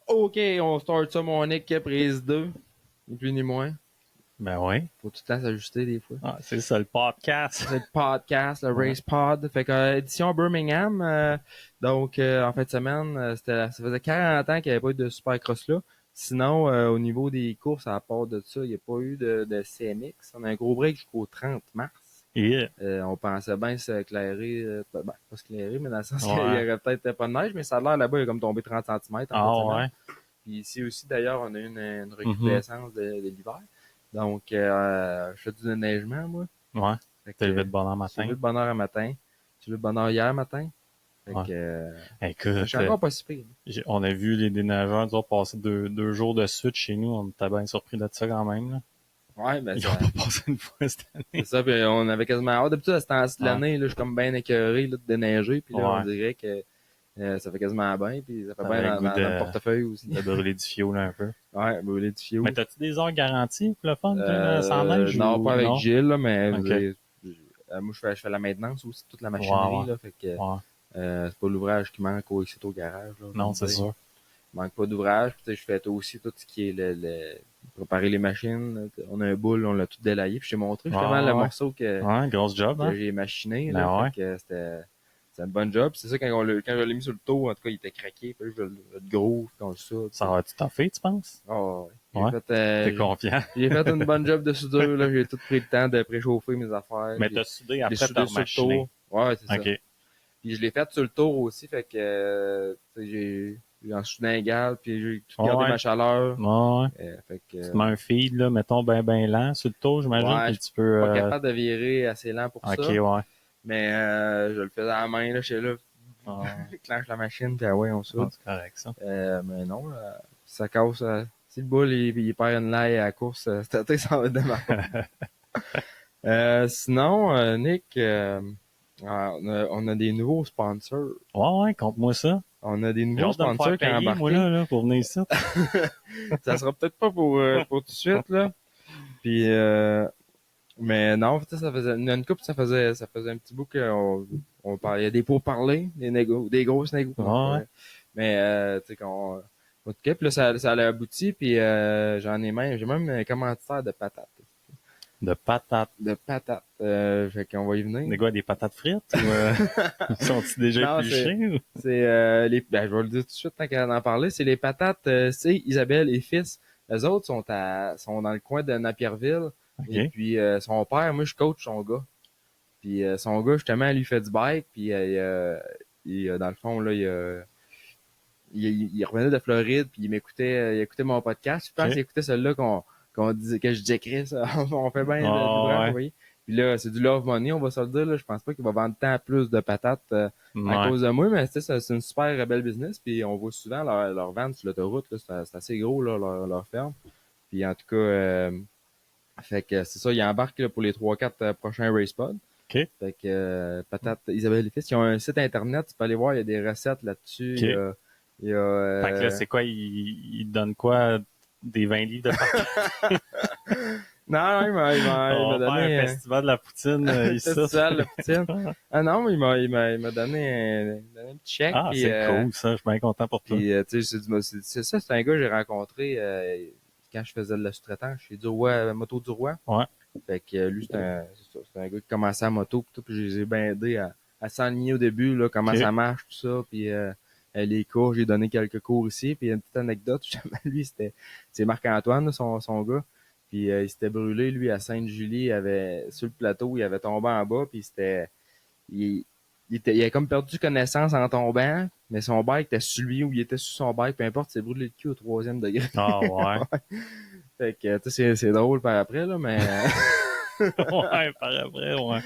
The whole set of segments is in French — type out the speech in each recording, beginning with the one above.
OK, on start ça, mon Nick, prise 2. Ni plus ni moins. Ben oui. Faut tout le temps s'ajuster des fois. Ah, c'est ça, le podcast. C'est le podcast, le Ouais. Race Pod. Fait que édition Birmingham. Donc, en fin de semaine, ça faisait 40 ans qu'il n'y avait pas eu de Supercross là. Sinon, au niveau des courses, à part de ça, il n'y a pas eu de CMX. On a un gros break jusqu'au 30 mars. Yeah. On pensait bien s'éclairer, pas s'éclairer, mais dans le sens qu'il y Ouais. aurait peut-être pas de neige, mais ça a l'air là-bas, il a comme tombé 30 cm en fin de Ah semaine. ouais. Puis ici aussi, d'ailleurs, on a eu une recrudescence de l'hiver. Donc, je fais du déneigement, moi. Ouais. Fait T'es que, levé de bonheur j'ai matin. levé de bonne heure un matin. J'ai levé de bonne heure hier matin. Fait Ouais. que, je Écoute, suis encore pas si pire. on a vu les déneigeurs nous autres, passer deux jours de suite chez nous. On était bien surpris de ça quand même. Là. Ouais, ben, Ils ont pas passé une fois cette c'est année. ça. Puis on avait quasiment hâte. D'habitude, à ce temps-ci de l'année, là, je suis comme bien écœuré, là, de déneiger. Puis là, on dirait que, ça fait quasiment bien, puis ça fait bien dans le portefeuille aussi. De brûler du fioul un peu. Ouais, brûler du fioul. Mais t'as-tu des heures garanties pour le fun, sans neige? Non, ou... pas avec non? Gilles, là, mais Okay. moi, je fais la maintenance aussi, toute la machinerie, Ouais. là, fait que Ouais. c'est pas l'ouvrage qui manque ici au garage. Là, Non, c'est sûr. Il manque pas d'ouvrage, puis je fais aussi tout ce qui est préparer les machines. On a un boule, on l'a tout délayé, puis je t'ai montré justement le morceau que grosse job, hein? j'ai machiné, Ben là, ouais. fait que c'était un bon job. C'est ça, quand je l'ai mis sur le tour, en tout cas, il était craqué, puis je le gros, comme ça. Ça va-tu t'affer, tu penses? Oh, Ouais. T'es confiant? J'ai fait une bonne job de soudure, là. J'ai tout pris le temps de préchauffer mes affaires. Mais t'as soudé après soudé t'as sur le machiné. tour. Ouais, c'est ça. OK. Puis je l'ai fait sur le tour aussi, fait que j'ai en soudé un égal, puis j'ai tout gardé ma chaleur. Ouais. Fait que, Tu te mets un feed, là, mettons, ben lent sur le tour, j'imagine, ouais, puis tu peux... pas capable de virer assez lent pour OK, ça. ouais. Mais je le faisais à la main, là, j'étais là, clenche la machine, puis ouais, on soude. C'est correct, ça. Mais non, ça casse. Si le boule, il perd une laille à la course, cet été, ça va être de ma faute. Sinon, Nick, on a des nouveaux sponsors. Ouais, compte-moi ça. On a des J'ai nouveaux hâte de me sponsors faire qui ont payer, embarqué. moi, là, pour venir ici. Ça sera peut-être pas pour tout de suite, là. Puis, mais non, ça faisait une couple, ça faisait un petit bout on parlait, il y a des pourparlers, des grosses négos. Ouais. Mais, tu sais, en tout cas, puis là, ça a abouti, puis j'ai même un commanditaire de patates. De patates. De patates. Fait qu'on va y venir. Des quoi, des patates frites? Ou, sont-ils déjà épluchés? C'est je vais le dire tout de suite tant qu'à en parler, c'est les patates, c'est Isabelle et fils. Les autres sont dans le coin de Napierville. Okay. Et puis son père, moi je coach son gars. Puis son gars, justement, lui fait du bike, puis dans le fond, là, il revenait de Floride, puis il écoutait mon podcast. Je pense qu'il écoutait celui-là qu'on disait, que je disais Chris, on fait bien du voyez. Puis là, c'est du love money, on va se le dire, là. Je pense pas qu'il va vendre tant plus de patates à cause de moi, mais c'est une super belle business, puis on voit souvent leur vente sur l'autoroute, là. C'est assez gros, là, leur ferme. Puis en tout cas, fait que c'est ça, ils embarquent là, pour les 3-4 prochains racepods. OK. Fait que Patate Isabelle et Fils, ils ont un site internet, tu peux aller voir, il y a des recettes là-dessus. Okay. Il y a fait que là, c'est quoi, ils donnent quoi? Des 20 livres de patates? Non, il m'a donné un festival de la poutine ici. Festival de la poutine. Ah non, il m'a donné un petit chèque. Ah, c'est cool ça, je suis bien content pour toi. Puis tu sais, c'est un gars que j'ai rencontré quand je faisais de la sous-traitance chez du Roi, Moto du Roi. Ouais. Fait que lui, c'est un gars qui commençait à moto, puis je les ai bien aidés à s'enligner au début, là, comment ça marche, tout ça, puis les cours, j'ai donné quelques cours ici, puis une petite anecdote, justement, lui, c'est Marc-Antoine, son gars, puis il s'était brûlé, lui, à Sainte-Julie, sur le plateau, il avait tombé en bas, puis il avait comme perdu connaissance en tombant, mais son bike était sur lui, ou il était sur son bike, peu importe, il s'est brûlé le cul au 3e degré. Ah ouais. Fait que, tu sais, c'est drôle par après, là, mais... ouais, par après, ouais.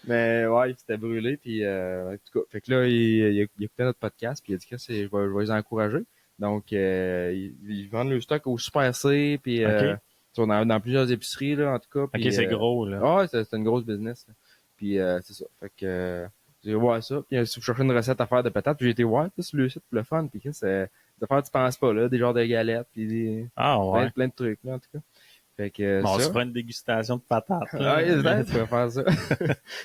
Mais ouais, il s'était brûlé, puis en tout cas, fait que là, il écoutait notre podcast, puis il a dit que je vais les encourager. Donc, ils vendent le stock au Super C, puis dans plusieurs épiceries, là, en tout cas. Puis, c'est gros, là. Ouais, c'est une grosse business, là. Puis c'est ça. Fait que j'ai voir ça. Puis si vous cherchez une recette à faire de patates, puis j'ai été voir sur le site pour le fun, puis c'est de faire tu penses pas, là, des genres de galettes, puis plein de trucs, là, en tout cas. Fait que Bon, on se ça. fera une dégustation de patates, là. Ah, exact, tu pourrais faire ça.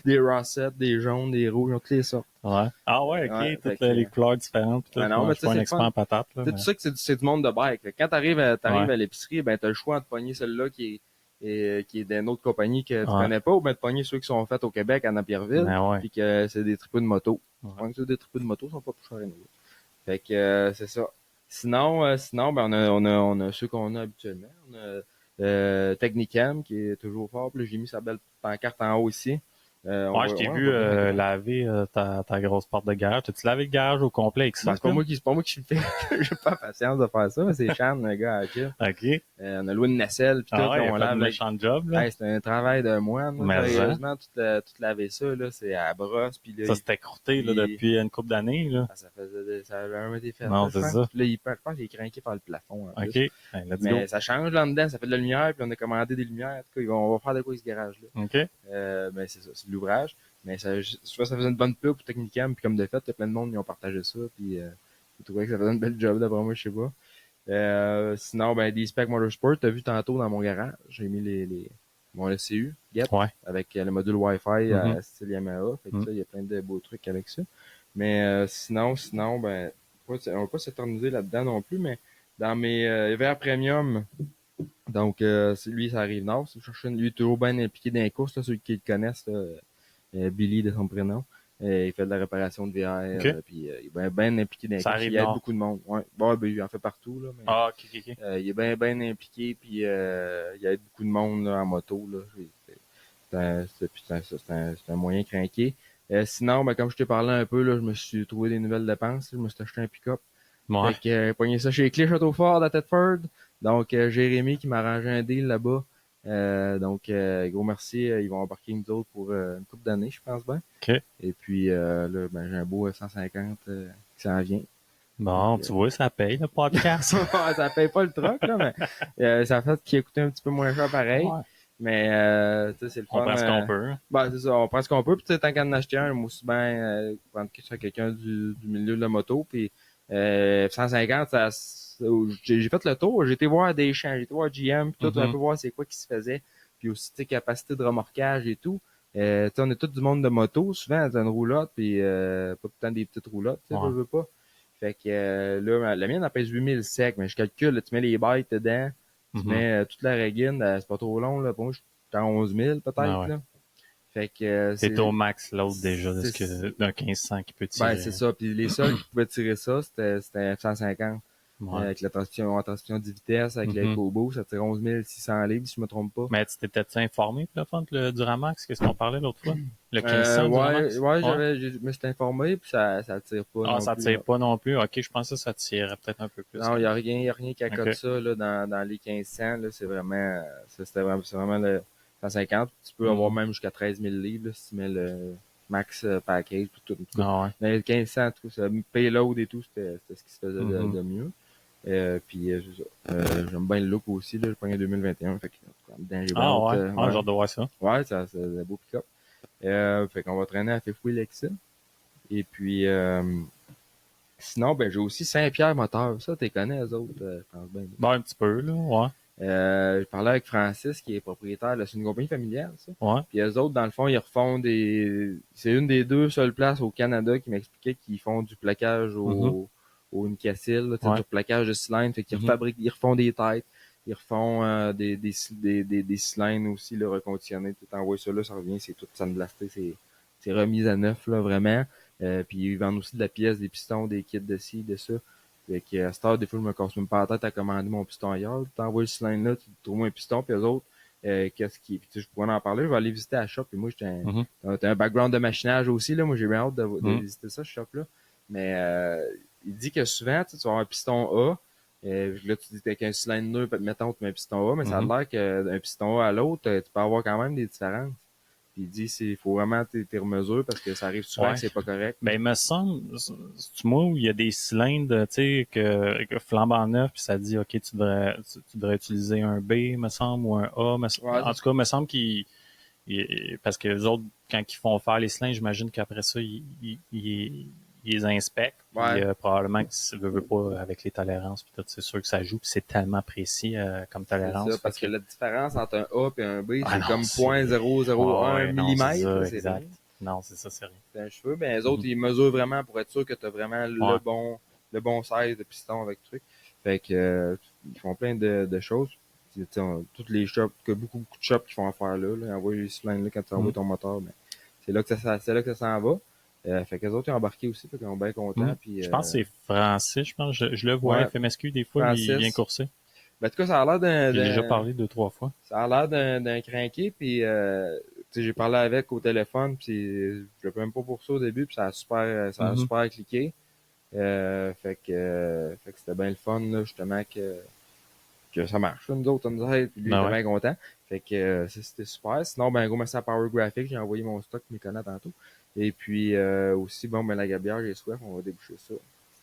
Des Rossettes, des jaunes, des rouges, ils ont toutes les sortes. Ouais. Ah ouais, Ouais, ok, fait toutes que, les couleurs différentes. Pis tout. non, Ouais, mais je tu suis sais, pas un c'est le expert fun. en patates, là, Tu sais, mais... tu sais que c'est du monde de bike. Là. Quand t'arrives Ouais. à l'épicerie, ben, t'as le choix de pogner celle-là qui est d'une autre compagnie que tu Ouais. connais pas, ou ben de pogner ceux qui sont faits au Québec, à Napierville, Ben ouais. puis que c'est des tripes de moto. Ouais. Ouais, c'est des tripes de moto, sont pas plus chers à nous. Fait que, c'est ça. Sinon, ben, on a ceux qu'on a habituellement. On a, Technicam, qui est toujours fort. Puis là, j'ai mis sa belle pancarte en haut ici. Ouais, je t'ai On vu voit bien le grand. laver ta grosse porte de garage. T'as-tu lavé le garage au complet avec Ben, ça? Toi? c'est pas moi qui le fais. J'ai pas la patience de faire ça, mais c'est Chan, le gars, à qui. OK. On a loué une nacelle, puis tout, Ah ouais, là, il a on fait lave. un méchant job, là. Hey, c'est un travail de moine, là, Mais hein, sérieusement, tout laver ça, là, c'est à la brosse, puis là, ça s'était croûté là, depuis une couple d'années, là. ça avait jamais été fait, Non, là, je c'est pense. ça. Puis là, je pense qu'il est craqué par le plafond, en OK. plus. Ben, let's go. Mais ça change là dedans, ça fait de la lumière, puis on a commandé des lumières. En tout cas, on va faire de quoi ce garage-là. OK. Ben c'est ça, c'est de l'ouvrage. Mais ça faisait une bonne pub pour Technicam, puis comme de fait, il y a plein de monde qui ont partagé ça, puis ils trouvaient que ça faisait une belle job, d'après moi, je sais pas. Sinon, ben des specs Motorsport, t'as vu tantôt dans mon garage, j'ai mis mon ECU, Get, Ouais. avec le module Wi-Fi Mhm. style Yamaha. Fait que Mhm. ça, il y a plein de beaux trucs avec ça. Mais sinon, ben, on va pas s'éterniser là-dedans non plus, mais dans mes verres premium, donc lui, ça arrive nord. Si vous cherchez lui, est toujours bien impliqué dans les courses, là, ceux qui le connaissent, là, Billy de son prénom. Il fait de la réparation de VR, OK. puis il est bien impliqué dans les Ça courses. arrive Il aide nord. beaucoup de monde. Ouais. Bon, ben, il en fait partout, là, mais Ah, OK, OK, OK. il est bien impliqué, puis il aide beaucoup de monde là, en moto. Là. C'est un moyen craqué. Sinon, ben, comme je t'ai parlé un peu, là, je me suis trouvé des nouvelles dépenses. Je me suis acheté un pick-up. Ouais. Fait que pogné ça chez Clé Château-Fort à Thetford. Donc Jérémy qui m'a arrangé un deal là-bas. Donc gros merci, ils vont embarquer nous autres pour une couple d'années, je pense bien. OK. Et puis là, ben, j'ai un beau 150 qui s'en vient. Bon, Donc, tu vois, ça paye, le podcast. ça paye pas le truc, là, mais ça fait qu'il a coûté un petit peu moins cher pareil. Ouais. Mais tu sais, c'est le fun. On prend ce qu'on peut. Ben, c'est ça, on prend ce qu'on peut. Puis tu sais, tant qu'à en acheter un, moi aussi bien prendre sur quelqu'un du milieu de la moto. Puis 150, j'ai fait le tour. J'ai été voir des champs, j'ai été voir GM, puis tout, un peu voir c'est quoi qui se faisait. Puis aussi, tu sais, capacité de remorquage et tout. Tu sais, on est tous du monde de moto, souvent dans une roulotte, puis pas tout le temps des petites roulottes, tu sais, Ouais. veux pas. Fait que là, la mienne, elle pèse 8000 sec, mais je calcule, là, tu mets les bytes dedans, tu mets toute la régine, c'est pas trop long, là. Pour moi, je suis à 11 000 peut-être, Ah ouais. là. Fait que T'es au max l'autre déjà d'un 1500 qui peut tirer. ben, c'est ça. Puis les seuls qui pouvaient tirer ça, c'était 150. Ouais. Avec la transition 10 vitesses, avec le Kobo, ça tire 11 600 livres, si je me trompe pas. Mais tu t'étais-tu informé pour le fond de Duramax? Qu'est-ce qu'on parlait l'autre fois? Le 1500 Duramax? Ouais, je me suis informé, puis ça tire pas Ah, non ça plus. tire Là. pas non plus. Ok, je pensais que ça tirait peut-être un peu plus. Non, il y a rien qui accote Ok. ça, là, dans les 1500, là, c'est vraiment le 150. Tu peux avoir même jusqu'à 13 000 livres, là, si tu mets le max package, tout. Ah ouais. Dans les 1500, tout ça, payload et tout, c'était ce qui se faisait de mieux. Puis j'aime bien le look aussi, là, je prends en 2021, fait que dedans, j'ai Ah ouais. ouais. J'ai hâte de voir ça. Ouais, c'est un beau pick-up. Fait qu'on va traîner à Fifouille avec ça. Et puis sinon, ben j'ai aussi Saint-Pierre Moteur. Ça, tu connais, eux autres, je pense bien. Bon, un petit peu, là. Ouais. Je parlais avec Francis, qui est propriétaire, là, c'est une compagnie familiale, ça. Ouais. Puis eux autres, dans le fond, ils refont c'est une des deux seules places au Canada qui m'expliquait qu'ils font du plaquage au Nacelle, là, du plaquage de cylindres. Fait qu'ils ils refont des têtes. Ils refont des cylindres aussi, là, reconditionnés. Tu t'envoies ça là, ça revient, c'est tout sandblasté, c'est remis à neuf, là, vraiment. Puis ils vendent aussi de la pièce, des pistons, des kits de ci, de ça. Fait que à cette heure, des fois, je me casse même pas la tête à commander mon piston ailleurs. Tu t'envoies le cylindre là, tu trouves un piston, puis eux autres, qu'est-ce qui. Puis je pourrais en parler, je vais aller visiter la shop. Puis moi, t'as un background de machinage aussi, là. Moi, j'ai bien hâte de visiter ça, ce shop-là. Mais il dit que souvent, tu vas avoir un piston A. Là, tu dis qu'avec un cylindre neuf, mettons, tu mets un piston A, mais ça a l'air qu'un piston A à l'autre, tu peux avoir quand même des différences. Puis il dit il faut vraiment t'es remesure parce que ça arrive souvent que c'est pas correct. Ben, il me semble, c'est moi où il y a des cylindres, tu sais, que flambant neuf, puis ça dit, OK, tu devrais utiliser un B, me semble, ou un A. En tout cas, il me semble parce que les autres, quand ils font faire les cylindres, j'imagine qu'après ça, ils ils les inspectent. Ouais. Puis probablement que si veut pas avec les tolérances, puis tout, c'est sûr que ça joue. Puis c'est tellement précis comme C'est tolérance. ça, parce que la différence entre un A et un B, Ah c'est non, comme c'est- 0.001 Ouais, non, c'est mm. ça, C'est exact. rien. Non, c'est ça, c'est rien. C'est un cheveu. Ben, les autres, ils mesurent vraiment pour être sûr que tu as vraiment Ouais. le bon size de piston avec le truc. Fait que, ils font plein de choses. Toutes les shops, beaucoup de shops qui font affaire là, là, envoient les cylindres là quand tu envoies ton moteur, ben, c'est là que ça s'en va. Fait que les autres, ils ont embarqué aussi, fait qu'ils sont bien contents. Puis, Je pense que c'est Francis, je pense. Je le vois, ouais, FMSQ, des fois, lui, il vient Francis. courser. Ben, en tout cas, ça a l'air J'ai déjà parlé 2-3 fois. ça a l'air d'un crinqué, puis tu sais, j'ai parlé avec au téléphone, puis je le même pas pour ça au début, puis ça a super cliqué. Fait que c'était bien le fun, là, justement, que ça marche. Là, nous autres, on nous aide, puis lui, il était bien content. Fait que c'était super. Sinon, ben, gros, merci à Power Graphics, j'ai envoyé mon stock Méconnat tantôt. Et puis aussi, bon, ben, la gabière, j'ai soif, on va déboucher ça.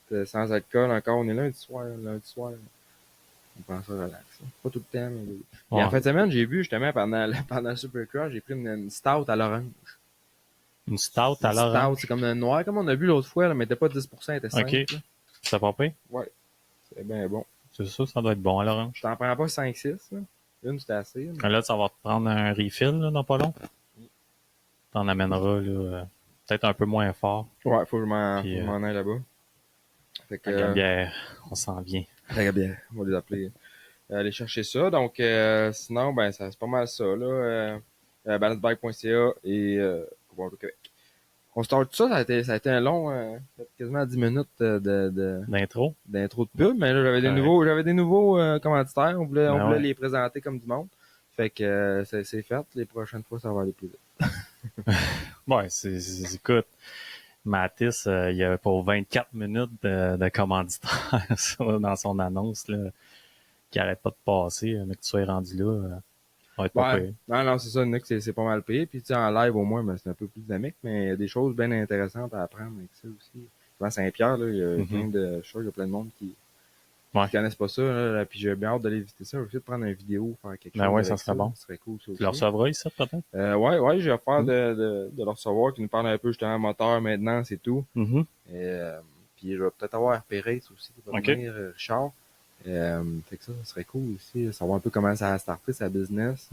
C'était sans alcool encore, on est lundi soir. On prend ça relax. Là. Pas tout le temps, mais... Et en fin de semaine, j'ai vu, justement, pendant le Supercross, j'ai pris une stout à l'orange. Une stout à Une l'orange. stout, c'est comme un noir, comme on a vu l'autre fois, là, mais t'es pas 10%, elle était 5. OK. Là. Ça va pas? Ouais. C'est bien bon. C'est ça doit être bon à l'orange. Je t'en prends pas 5-6, là. Une, c'était assez. Mais... Là, ça va te prendre un refill, là, dans pas long. T'en amèneras, là, peut-être un peu moins fort. Ouais, faut que je m'en aille là-bas. Fait que... La bière, on s'en vient. La gabière, on va les appeler. Aller chercher ça. Donc, sinon, ben, c'est pas mal ça, là. Balancebike.ca et World of Québec. On start ça, ça a été un long, quasiment 10 minutes D'intro? D'intro de pub, mais là, j'avais des nouveaux commanditaires. On voulait les présenter comme du monde. Fait que c'est fait. Les prochaines fois, ça va aller plus vite. Ouais, écoute, Mathis, il y avait pour 24 minutes de commanditaire dans son annonce, là, qui arrête pas de passer, mais que tu sois rendu là, va être pas payé. Non, c'est ça, Nick, c'est pas mal payé. Puis, tu sais, en live, au moins, ben, c'est un peu plus dynamique, mais il y a des choses bien intéressantes à apprendre avec ça aussi. À Saint-Pierre, là, il y a plein de choses, il y a plein de monde qui connaissent pas ça, là, puis j'ai bien hâte d'aller visiter ça. Je vais essayer de prendre une vidéo, faire quelque chose. Ouais, ça serait bon. Ça serait cool, ça aussi. Tu le recevras ici, peut-être? Ouais, j'ai offert de le recevoir, qui nous parle un peu justement moteur, maintenant, c'est tout. Et, puis je vais peut-être avoir Pérez aussi, qui va venir, Richard. Fait que ça serait cool aussi, savoir un peu comment ça a starté sa business.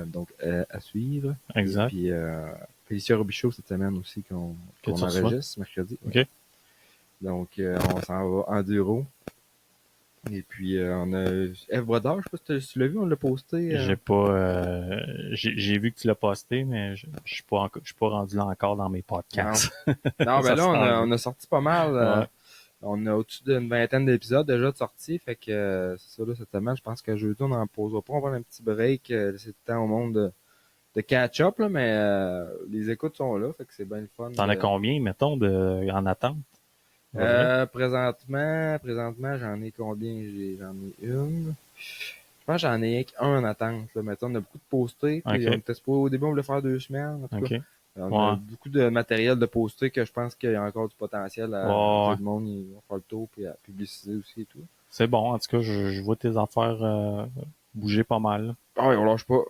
Donc, à suivre. Exact. Et puis, Félicia Robichaud cette semaine aussi qu'on enregistre mercredi. OK. Donc, on s'en va enduro. Et puis, on a F. Brodeur, je sais pas si tu l'as vu, on l'a posté. J'ai pas, j'ai vu que tu l'as posté, mais je suis pas rendu là encore dans mes podcasts. Non, ben là, on a sorti pas mal. On a au-dessus d'une vingtaine d'épisodes déjà de sortie, fait que c'est ça, là, cette semaine, je pense que jeudi, on en posera pas, on va avoir un petit break, laisser le temps au monde de catch-up, là, mais les écoutes sont là, fait que c'est bien le fun. T'en as combien, mettons, en attente? Présentement, j'en ai combien? J'en ai une. Je pense que j'en ai un en attente, là. Mettons, on a beaucoup de postés, puis on était au début, on voulait faire 2 semaines, en tout cas. On a beaucoup de matériel de poster que je pense qu'il y a encore du potentiel à tout le monde. Ils vont faire le tour puis à publiciser aussi et tout. C'est bon, en tout cas, je vois tes affaires bouger pas mal. Ah oui, on lâche pas.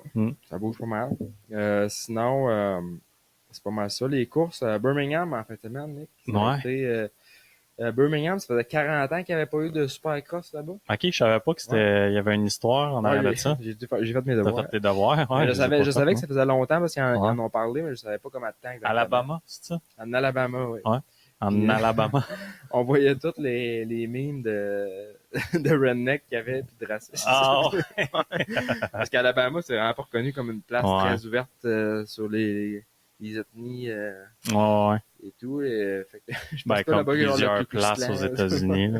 Ça bouge pas mal. Sinon, c'est pas mal ça. Les courses à Birmingham en fin de semaine, Nick. Birmingham, ça faisait 40 ans qu'il n'y avait pas eu de Supercross là-bas. OK, je savais pas que il y avait une histoire en arrière de ça. J'ai fait mes devoirs. T'as fait tes devoirs? Ouais, je savais que ça faisait longtemps parce qu'ils en ont parlé, mais je savais pas comment de temps exactement. Alabama, c'est ça? En Alabama, oui. Ouais. En Alabama. On voyait toutes les mimes de redneck qu'il y avait puis de racisme. Parce qu'Alabama, c'est vraiment pas reconnu comme une place très ouverte sur les ethnies et tout. Et, fait que, je pense comme plusieurs places aux États-Unis.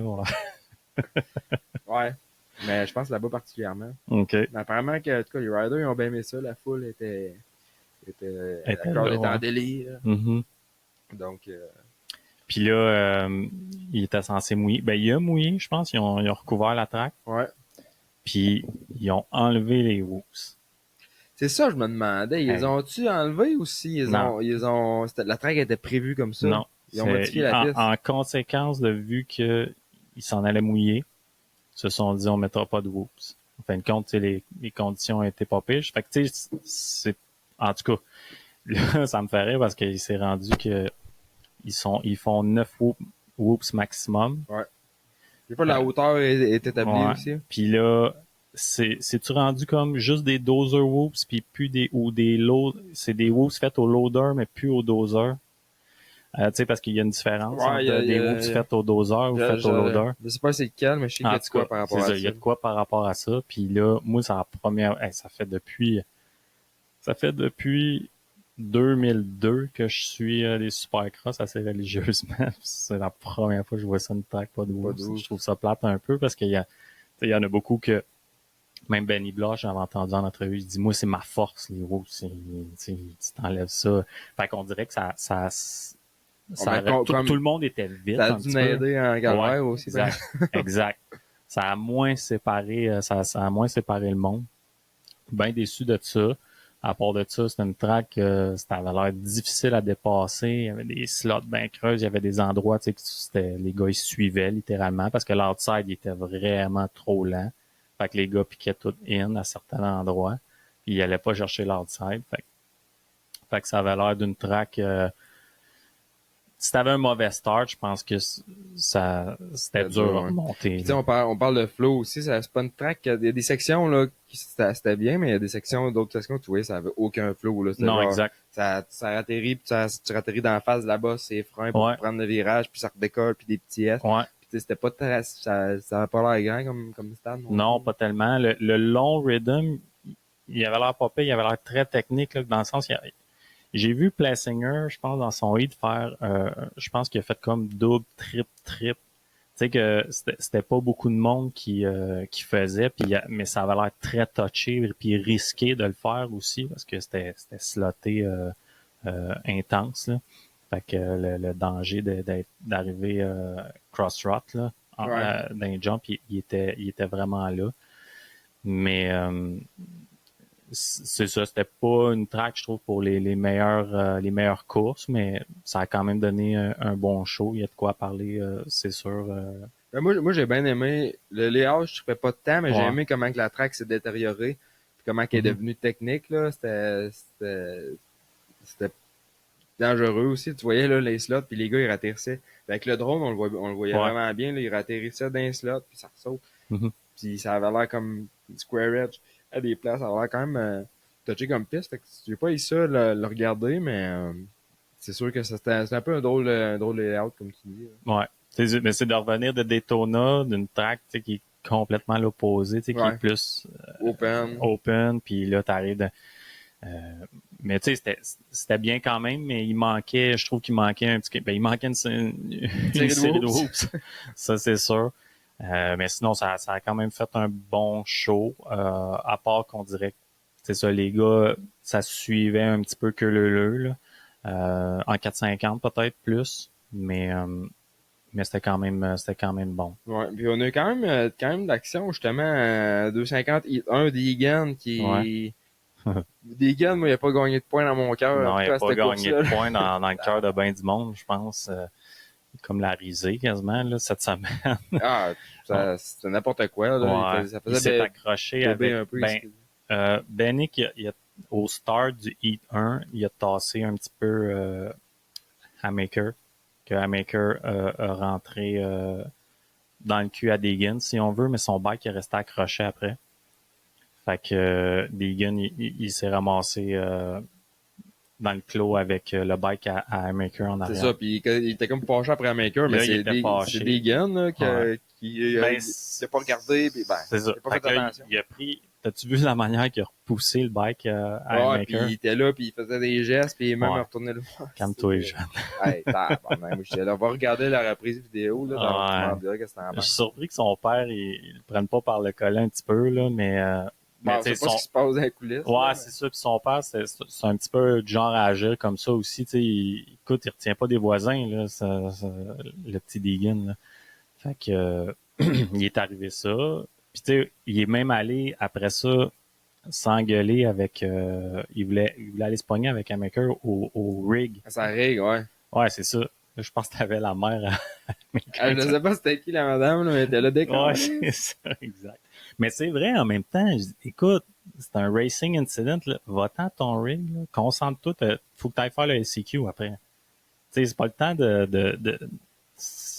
Ouais. Mais je pense là-bas particulièrement. OK. Mais apparemment que, en tout cas, les riders, ils ont bien aimé ça. La foule était en délire. Donc, puis là, il était censé mouiller. Ben, il a mouillé, je pense. Ils ont recouvert la track. Ouais. Puis, ils ont enlevé les whoops. C'est ça, je me demandais. Ils ont-tu enlevé ou si la track était prévue comme ça? Non. Ils ont modifié la piste. En conséquence de vu qu'ils s'en allaient mouiller, ils se sont dit, on mettra pas de whoops. En fin de compte, les conditions étaient pas piges. Fait que, tu sais, en tout cas, là, ça me fait rire parce qu'il s'est rendu que ils font 9 whoops maximum. Ouais. Des fois, la hauteur est établie Ouais. aussi. Puis là, c'est-tu rendu comme juste des dozer whoops, puis plus c'est des whoops faits au loader, mais plus au dozer. Tu sais, parce qu'il y a une différence Ouais, entre des whoops faits au dozer ou faits au loader. Je sais pas c'est lequel, mais je sais qu'il y a de quoi par rapport à ça. Il y a de quoi par rapport à ça. Puis là, moi, c'est la première, ça fait depuis 2002 que je suis les supercross assez religieusement. C'est la première fois que je vois ça, une track pas de whoops. Je trouve ça plate un peu parce qu'il y en a beaucoup que, même Benny Bloch, j'avais entendu en entrevue, il dit, moi, c'est ma force, les whoops. Tu t'enlèves ça. Fait qu'on dirait que tout le monde était vite. Ça a dû m'aider en galère aussi. Exact. Exact. Ça a moins séparé le monde. Bien déçu de ça. À part de ça, c'était une track, ça avait l'air difficile à dépasser. Il y avait des slots bien creuses. Il y avait des endroits, tu sais, que les gars, ils suivaient littéralement parce que l'outside, il était vraiment trop lent. Fait que les gars piquaient tout in à certains endroits. Puis ils allaient pas chercher l'outside. Fait que ça avait l'air d'une track, si t'avais un mauvais start, je pense que c'était dur à remonter. On parle de flow aussi, c'est pas une track. Il y a des sections là qui c'était bien, mais il y a des sections, d'autres sections, tu vois, ça avait aucun flow. Là. Non, genre, exact. Ça atterrit, puis tu atterris dans la face de la bas, c'est frein pour prendre le virage, puis ça redécolle, puis des petits S. Ouais. Puis c'était pas très, ça avait pas l'air grand comme stade. Non, pas tellement. Le long rhythm, il avait l'air pas pire, il avait l'air très technique, là, dans le sens, j'ai vu Plessinger, je pense, dans son hit faire, je pense qu'il a fait comme double, triple. Tu sais que c'était pas beaucoup de monde qui faisait, mais ça avait l'air très touché puis risqué de le faire aussi parce que c'était sloté intense. Là. Fait que le danger d'arriver cross-rot là, dans les jumps, il était vraiment là. Mais c'est ça, c'était pas une track, je trouve, pour les meilleures courses, mais ça a quand même donné un bon show. Il y a de quoi parler, c'est sûr. Ben, moi j'ai bien aimé le layout, je ne pas de temps, mais j'ai Ouais. aimé comment que la track s'est détériorée, puis comment qu'elle est devenue technique là. C'était dangereux aussi. Tu voyais là les slots, puis les gars ils ratterrissaient. Avec le drone, on le voyait vraiment bien. Là, ils ratterrissaient dans les slots, puis ça ressaute. Puis ça avait l'air comme square edge à des places. Ça avait l'air quand même touché comme piste. Fait que j'ai pas eu ça le regarder, mais c'est sûr que c'était un peu un drôle layout, comme tu dis. Là. Ouais. Mais c'est de revenir de Daytona, d'une track qui est complètement l'opposé, qui est plus open, puis là, t'arrives de... mais tu sais, c'était bien quand même, mais je trouve qu'il manquait un petit... il manquait une série de whoops. Ça, c'est sûr. Mais sinon, ça a quand même fait un bon show, à part qu'on dirait que, c'est ça, les gars, ça suivait un petit peu que là. En 450 peut-être plus, mais c'était quand même bon. Ouais, puis on a eu quand même d'action justement 250 1 Deegan qui Deegan, moi il a pas gagné de points dans mon cœur. Non, il a pas gagné de points dans le cœur de ben du monde, je pense. Comme la risée quasiment là, cette semaine. C'était n'importe quoi là. Ouais, il s'est accroché avec un peu. Benick, au start du Heat 1, il a tassé un petit peu Hamaker, que Hamaker a rentré dans le cul à Deegan, si on veut, mais son bike est resté accroché après. Fait que Deegan, il s'est ramassé dans le clot avec le bike à Hamaker en arrière. C'est ça, puis il était comme fâché après Hamaker, mais c'est Deegan là, qui n'a pas regardé, puis c'est ça. Il a pas fait attention. Il a pris... T'as-tu vu la manière qu'il a repoussé le bike à Hamaker? Puis il était là, puis il faisait des gestes, puis il est même retourné le voir. Calme-toi, jeune. Je vais regarder la reprise vidéo, là, dans le Je suis surpris que son père, il le prenne pas par le collet un petit peu, là, mais c'est pas ce qui se passe dans les coulisses. Ouais, c'est ça. Puis son père, c'est un petit peu du genre à agir comme ça aussi. Tu sais, il retient pas des voisins, là, le petit Deegan, là. Fait que il est arrivé ça. Puis tu sais, il est même allé après ça s'engueuler avec il voulait aller se pogner avec un maker au rig. À sa rig, ouais. Ouais, c'est ça. Je pense que t'avais la mère je ne sais pas c'était qui la madame, là, mais elle était là dès ouais, c'est ça, exact. Mais c'est vrai, en même temps, écoute, c'est un racing incident, là. Va-t'en ton rig, là. Concentre-toi, faut que tu ailles faire le LCQ après. Tu sais, c'est pas le temps de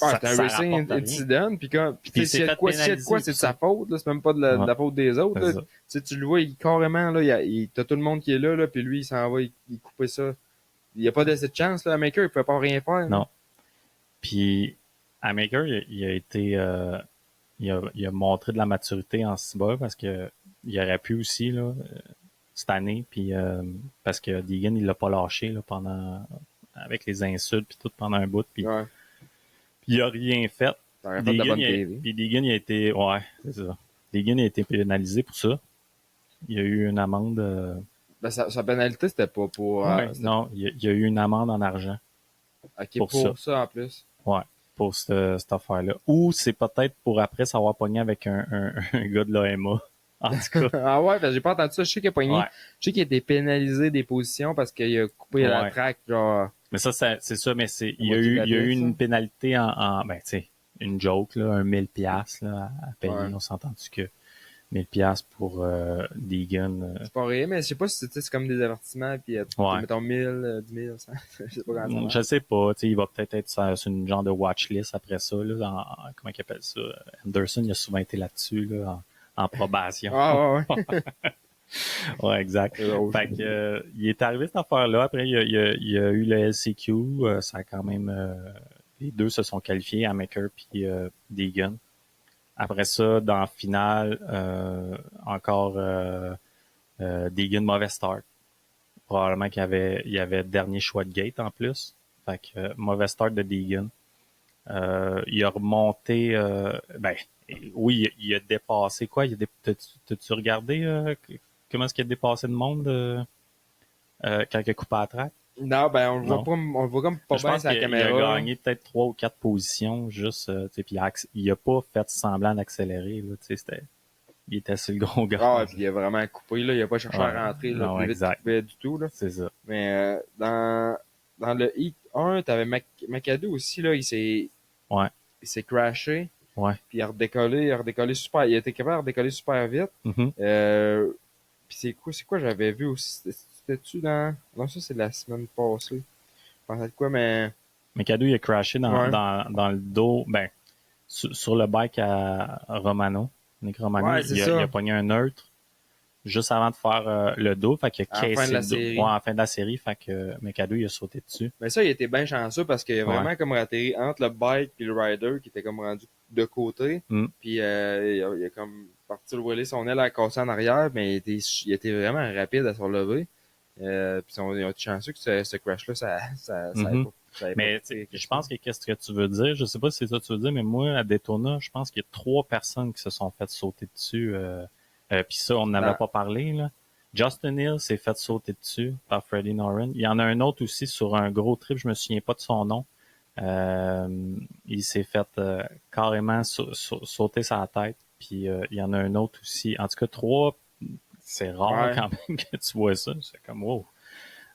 Ah, c'est un racing rapporte rien. incident, puis quand, Puis puis il s'il s'est y a de fait quoi, s'il y a de pénaliser quoi, pour c'est de ça. sa faute, là, c'est même pas de la faute des autres, C'est là. ça. Tu sais, tu le vois, carrément, là, t'as tout le monde qui est là, puis lui, il s'en va, il couper ça. Il y a pas d'essai de chance, là, Maker, il pouvait pas rien faire, là. Non. Puis, à Maker, il a été, il a montré de la maturité en cyber parce que il aurait pu aussi, là, cette année, puis parce que Deegan, il l'a pas lâché, là, avec les insultes puis tout pendant un bout, puis Ouais. il a rien fait. Ça aurait fait de la bonne TV. Puis Deegan, il a été, ouais, c'est ça. Deegan, il a été pénalisé pour ça. Il y a eu une amende, Ben, sa pénalité, c'était pas pour, ouais, c'était, non, il y a eu une amende en argent ok, pour pour ça. ça, en plus. Ouais, pour cette affaire-là. Ou c'est peut-être pour après s'avoir pogné avec un gars de l'AMA. En tout cas, Ah ouais, parce que j'ai pas entendu ça. Je sais qu'il a pogné. ouais, Je sais qu'il a été pénalisé des positions parce qu'il a coupé la ouais. track, genre, Mais ça, c'est ça, mais la il moitié de la y a eu piste, une ça. pénalité ben, tu sais, une joke, là, un 1000$ là, à payer. Ouais. On s'entend-tu que 1000$ pour Deegan, C'est pas vrai, mais je sais pas si c'est comme des avertissements, puis ouais. mettons 1000, 10 000, 100. Je sais pas comment ça marche. Je sais pas, tu sais, il va peut-être être sur une genre de watchlist après ça, là, comment il appelle ça? Anderson, il a souvent été là-dessus, là, en probation. Ah ouais, ouais. Ouais, exact. C'est drôle. Fait que, il est arrivé cette affaire-là. Après, il y a eu le LCQ. Ça a quand même, les deux se sont qualifiés, Amaker puis Deegan. Après ça, dans la finale, encore Deegan, mauvais start. Probablement il y avait dernier choix de gate en plus. Fait que mauvais start de Deegan. Il a remonté, ben oui, il a dépassé quoi? T'as-tu regardé comment est-ce qu'il a dépassé le monde quand il a coupé à la track? Non, ben on le voit Non. pas, on le voit comme pas Je bien pense sa qu'il a caméra. gagné peut-être 3 ou 4 positions, juste, tu sais, puis il a pas fait semblant d'accélérer, là, tu sais, il était sur le gros Ah, gars. ouais, puis il a vraiment coupé, là. Il a pas cherché Ouais. à rentrer, là, Non, plus vite qu'il exact. pouvait du tout, là. C'est ça. Mais dans le Heat 1, t'avais McAdoo aussi, là, Ouais. il s'est crashé, Ouais. puis il a redécollé super, il a été capable de redécoller super vite. Mhm. Puis c'est quoi j'avais vu aussi, c'était-tu dans, non, ça c'est la semaine passée. Je pensais de quoi, mais, Mais Cadu, il a crashé ouais. dans le dos, ben, sur le bike à Romano. Nick Romano, Ouais, c'est il ça. a pogné un neutre juste avant de faire le dos, fait qu'il a À la fin cassé de la le dos. série. Ouais, à la fin de la série, fait que McAdoo, il a sauté dessus. Mais ça, il était bien chanceux parce qu'il a vraiment Ouais. comme atterri entre le bike et le rider qui était comme rendu de côté. Mm. Puis il a comme parti le voler son aile à casser en arrière, mais il était vraiment rapide à se relever. Puis ils ont été chanceux que ce crash-là, Mhm. ça ait Mais pas coûté je pense que qu'est-ce que tu veux dire, je sais pas si c'est ça que tu veux dire, mais moi, à Daytona, je pense qu'il y a 3 personnes qui se sont fait sauter dessus. Puis ça, on n'avait Ah. pas parlé, là. Justin Hill s'est fait sauter dessus par Freddie Noren. Il y en a un autre aussi sur un gros trip, je me souviens pas de son nom. Il s'est fait carrément sauter sa tête. Puis il y en a un autre aussi. En tout cas, 3, c'est rare Ouais. quand même que tu vois ça. C'est comme wow.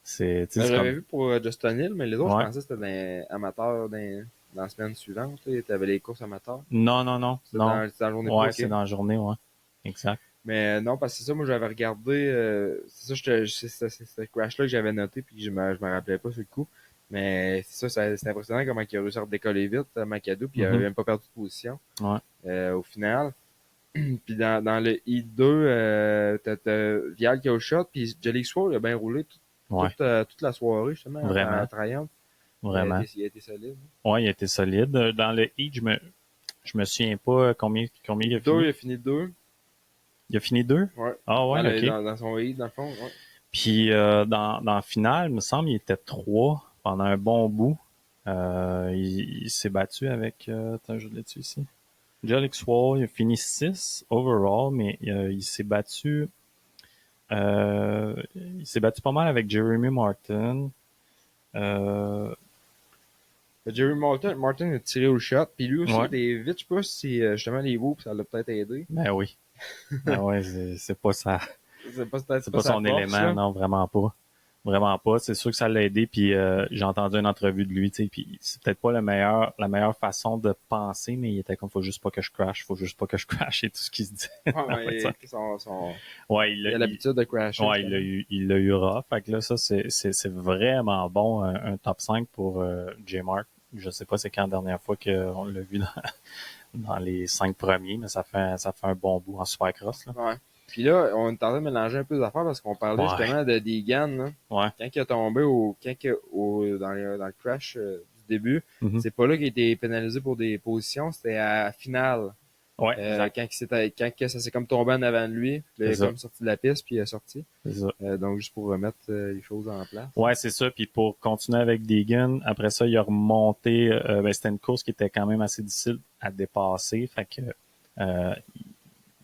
C'est J'avais comme... vu pour Justin Hill, mais les autres, Ouais. je pensais que c'était amateurs dans la semaine suivante. Tu avais les courses amateurs. Non. C'était Non. dans la journée Ouais, pro, c'est ok. dans la journée, ouais. Exact. Mais non, parce que c'est ça, moi j'avais regardé, c'est ça, c'est ce crash-là que j'avais noté puis que je me rappelais pas sur le coup. Mais c'est ça, c'est impressionnant comment il a réussi à redécoller vite, McAdoo, puis il avait Mhm. même pas perdu de position Ouais. au final. Puis dans le I2, t'as Vial qui a au shot, puis Jelly Sword il a bien roulé Ouais. toute la soirée, justement, Vraiment. à Triumph. Vraiment. Il a été solide. Ouais, il a été solide. Dans le Heat, je me souviens pas combien il a Deux, fini. il a fini 2. Il a fini 2? Ouais. Ah ouais, ok. Dans son I, dans le fond, ouais. Puis dans la finale, il me semble il était 3 pendant un bon bout. Il s'est battu avec... attends, je l'ai-tu ici? Jelix Wall, il a fini 6 overall, mais il s'est battu... il s'est battu pas mal avec Jeremy Martin. Jerry Martin a tiré au shot, puis lui aussi, Ouais. il est vite, je sais pas si justement les whoops, ça l'a peut-être aidé. Ben oui. Ben ouais, c'est pas ça. C'est pas C'est pas sa son force, élément, là. non, vraiment pas. Vraiment pas. C'est sûr que ça l'a aidé. Puis j'ai entendu une entrevue de lui, tu sais. Puis c'est peut-être pas la meilleure façon de penser, mais il était comme faut juste pas que je crash, faut juste pas que je crash et tout ce qu'il se dit. Ouais, Ouais, il a l'habitude de crasher. Ouais, il l'a eu rough. Fait que là, ça, c'est vraiment bon, un top 5 pour J-Mark. Je sais pas c'est quand la dernière fois qu'on l'a vu dans les 5 premiers, mais ça fait un bon bout en Supercross, là. Ouais. Puis là, on est en train de mélanger un peu les affaires parce qu'on parlait justement de Deegan, là. Ouais. Quand il a tombé dans le crash du début, Mm-hmm. c'est pas là qu'il a été pénalisé pour des positions, c'était à la finale. Ouais, quand ça s'est comme tombé en avant de lui, puis il est comme sorti de la piste, puis il est sorti. C'est ça. Donc, juste pour remettre les choses en place. Ouais, c'est ça. Puis pour continuer avec Deegan, après ça, il a remonté. C'était une course qui était quand même assez difficile à dépasser. Fait que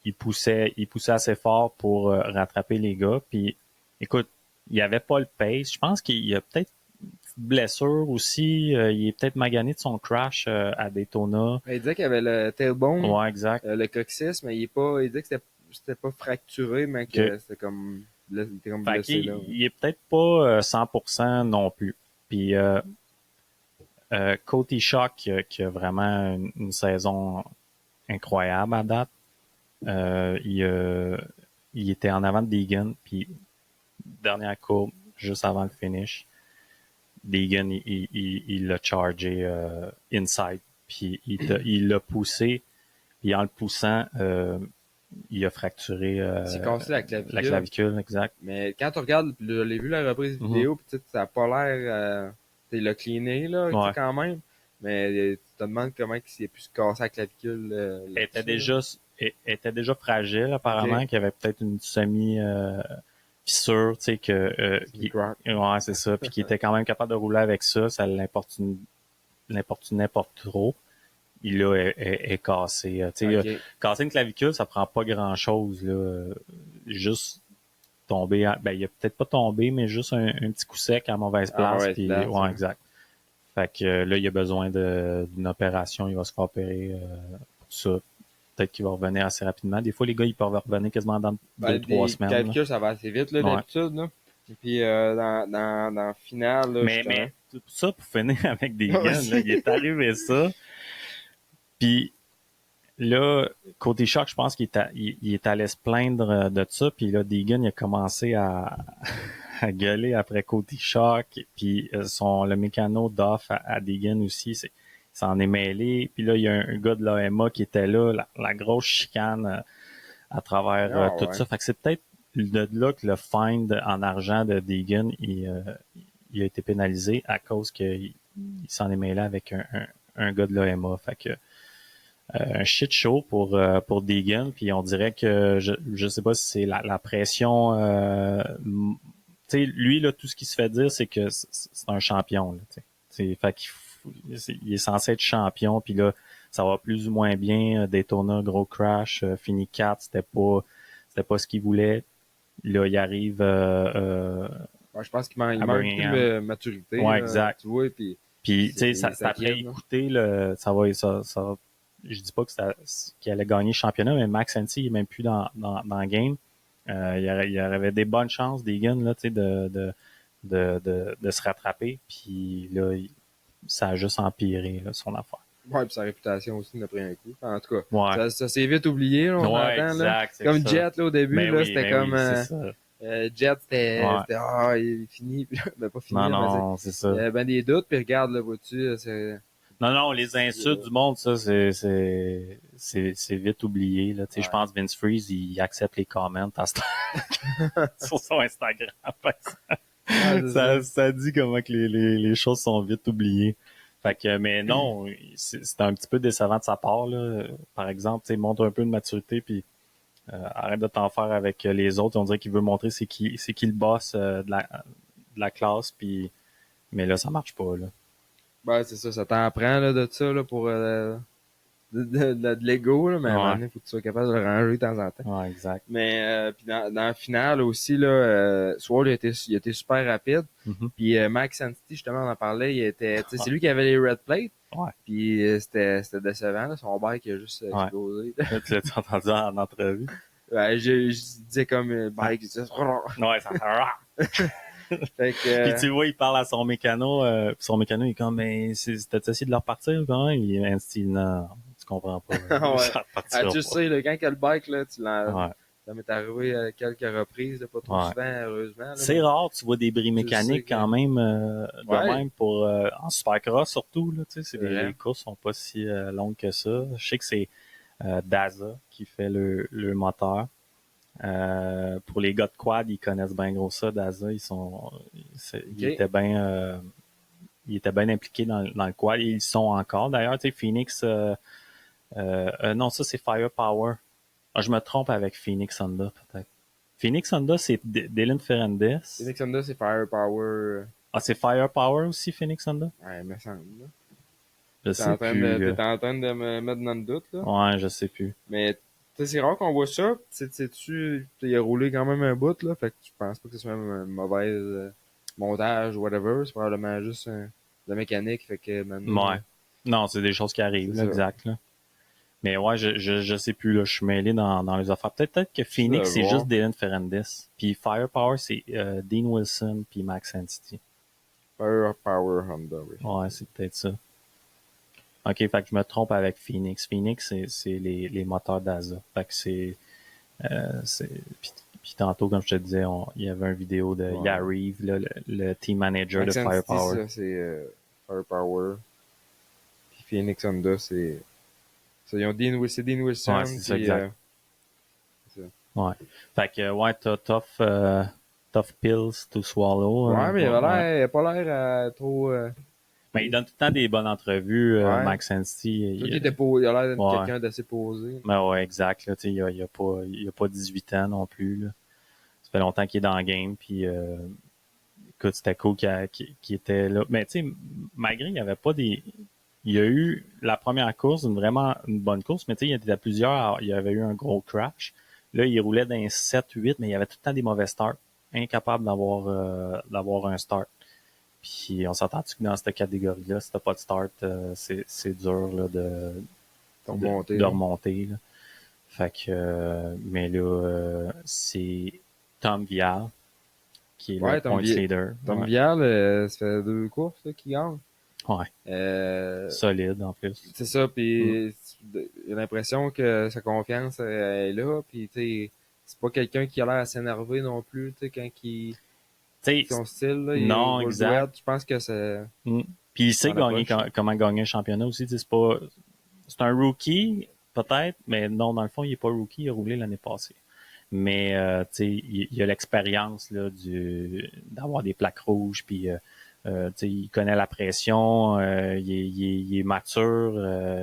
il poussait assez fort pour rattraper les gars. Puis, écoute, il n'y avait pas le pace. Je pense qu'il y a peut-être une petite blessure aussi. Il est peut-être magané de son crash à Daytona. Il disait qu'il avait le tailbone, ouais, exact. Le coccyx, mais il disait que c'était pas fracturé, mais que c'était comme, il était comme blessé. Là. Il est peut-être pas 100% non plus. Puis Cody Shock qui a vraiment une saison incroyable à date. Il était en avant de Deegan, puis dernière courbe, juste avant le finish, Deegan, il l'a chargé inside, puis il l'a poussé, puis en le poussant, il a fracturé c'est cassé la clavicule. La clavicule, exact. Mais quand tu regardes, je l'ai vu la reprise vidéo, puis ça a pas l'air... il l'a cleané, là, quand même. Mais tu te demandes comment il a pu se casser la clavicule. Elle était déjà fragile, apparemment, qu'il y avait peut-être une semi-fissure, tu sais, ouais, c'est ça. Puis qu'il était quand même capable de rouler avec ça. Ça l'importunait pas trop. Il est cassé. Casser une clavicule, ça prend pas grand-chose, là. Juste tomber, il a peut-être pas tombé, mais juste un petit coup sec à mauvaise place. Ouais, exact. Fait que là, il a besoin d'une opération. Il va se faire opérer pour ça. Peut-être qu'il va revenir assez rapidement. Des fois, les gars, ils peuvent revenir quasiment dans 2-3 semaines. Les clavicules, ça va assez vite, là, d'habitude. Là. Et puis, dans la finale... Là, mais tout ça, pour finir avec des gars, là, il est arrivé ça. Puis là, côté Shock, je pense qu'il est allé se plaindre de ça. Puis là, Deegan, il a commencé à gueuler après côté Shock. Puis le mécano d'off à Deegan aussi, il s'en est mêlé. Puis là, il y a un gars de l'AMA qui était là, la grosse chicane à travers tout ça. Fait que c'est peut-être de là que le find en argent de Deegan, il a été pénalisé à cause qu'il s'en est mêlé avec un gars de l'AMA. Fait que un shit show pour Deegan, puis on dirait que je sais pas si c'est la pression. Tu sais, lui là, tout ce qui se fait dire, c'est que c'est un champion. Là, fait il est censé être champion, puis là, ça va plus ou moins bien. Daytona, gros crash, fini 4, c'était pas ce qu'il voulait. Là, il arrive. Je pense qu'il manque plus de maturité. Ouais, exact. Tu vois, puis tu sais, ça après écouter ça va. Je dis pas qu'il allait gagner le championnat, mais Max Hensey, il est même plus dans le game. Il y avait des bonnes chances, Deegan, là, tu sais, de se rattraper. Puis là, ça a juste empiré, là, son affaire. Ouais, puis sa réputation aussi n'a pris un coup. En tout cas, ouais. ça s'est vite oublié, là, on entend, exact, là. Comme ça. Jet, là, au début, là, c'était comme... Jet, c'était il est fini. Ben, pas fini. Non, c'est ça. Il y avait des doutes, puis regarde, là, vois-tu, c'est... Non, les insultes du monde, ça, c'est vite oublié, là. Tu sais, je pense Vince Freeze, il accepte les comments sur son Instagram. Ça dit comment que les choses sont vite oubliées. Fait que, mais non, c'est un petit peu décevant de sa part, là. Par exemple, tu sais, montre un peu de maturité, puis arrête de t'en faire avec les autres. On dirait qu'il veut montrer c'est qui le boss de la classe, puis mais là, ça marche pas, là. Ben, c'est ça t'en prend, là, de ça, là, pour de l'ego, là, mais à un moment donné, faut que tu sois capable de le ranger de temps en temps. Ouais, exact. Mais puis dans la finale aussi, là, Sword il a été super rapide. Puis Max Hensey, justement, on en parlait, c'est lui qui avait les red plates. Ouais. Puis c'était décevant, là, son bike a juste explosé. Tu l'as entendu en entrevue? Ouais, je disais comme bike, ouais, ça Fait que, Puis tu vois, il parle à son mécano, puis son mécano, il est comme, mais t'as essayé de leur partir quand même? Il dit, non, tu comprends pas. ouais. Ça Ah, repartira tu pas. sais, là, quand il y a le bike, là, Ouais. ça m'est arrivé à quelques reprises, là, pas trop Ouais. souvent, heureusement, là, C'est mais rare, tu vois des bris tu le sais mécaniques que, quand même de ouais, même pour en supercross surtout là, tu sais, c'est les vrai. courses sont pas si longues que ça. Je sais que c'est Daza qui fait le moteur. Pour les gars de quad, ils connaissent bien gros ça. Daza, ils OK. étaient bien impliqués dans le quad. Et ils sont encore. D'ailleurs, tu sais, Phoenix, non, ça c'est Firepower. Ah, je me trompe avec Phoenix Honda peut-être. Phoenix Honda, c'est Dylan Ferrandez. Phoenix Honda, c'est Firepower. Ah, c'est Firepower aussi, Phoenix Honda? Ouais, il me semble, là. Je sais plus. T'es en train de me mettre dans le doute, là. Ouais, je sais plus. Mais, tu sais, c'est rare qu'on voit ça. Il a roulé quand même un bout, là. Fait que je pense pas que ce soit un mauvais montage ou whatever. C'est probablement juste de la mécanique. Fait que maintenant, Ouais. Non, c'est des choses qui arrivent, c'est là, ça. exact. Là. Mais ouais, je sais plus, là, je suis mêlé dans les affaires. Peut-être que Tu dois Phoenix, c'est voir. juste Dylan Ferrandez. Puis Firepower, c'est Dean Wilson puis Max Entity. Firepower Honda, oui. Ouais, c'est peut-être ça. OK, fait que je me trompe avec Phoenix. Phoenix, c'est les moteurs d'ASA. Fait que c'est puis tantôt, comme je te disais, il y avait une vidéo de Ouais. Yariv, là, le team manager de Max Entity, Firepower. ça, c'est Firepower. Puis Phoenix Honda, c'est Dean Wilson. Ouais, c'est ça, Puis, exact. c'est ça. Ouais. Fait que, ouais, t'as tough pills to swallow. Ouais, mais Ouais. il a pas l'air trop. Mais il donne tout le temps des bonnes entrevues, Ouais. Max Anstey. Toi qui il a l'air d'être Ouais. quelqu'un d'assez posé. Mais ouais, exact. Là, il a pas 18 ans non plus. Là. Ça fait longtemps qu'il est dans le game. Puis, écoute, c'était cool qu'il était là. Mais tu sais, malgré, il y avait pas des... Il y a eu la première course, vraiment une bonne course, mais tu sais, il y était plusieurs, il y avait eu un gros crash. Là, il roulait dans un 7-8, mais il y avait tout le temps des mauvais starts. Incapable d'avoir un start. Puis on s'entend-tu que dans cette catégorie-là, si t'as pas de start, c'est dur là, de remonter. Là. Fait que mais là, c'est Tom Vial qui est le point leader. Tom Ouais. Vial, ça fait 2 courses qu'il gagne. Ouais. Solide en plus. C'est ça, puis j'ai l'impression que sa confiance est là, puis tu sais, c'est pas quelqu'un qui a l'air à s'énerver non plus, tu sais, quand son style, là, il non, roule exact. droit, je pense que c'est... Puis il sait comment gagner un championnat aussi, c'est un rookie, peut-être, mais non, dans le fond, il est pas rookie, il a roulé l'année passée. Mais tu sais, il a l'expérience là d'avoir des plaques rouges, puis il connaît la pression, il est mature,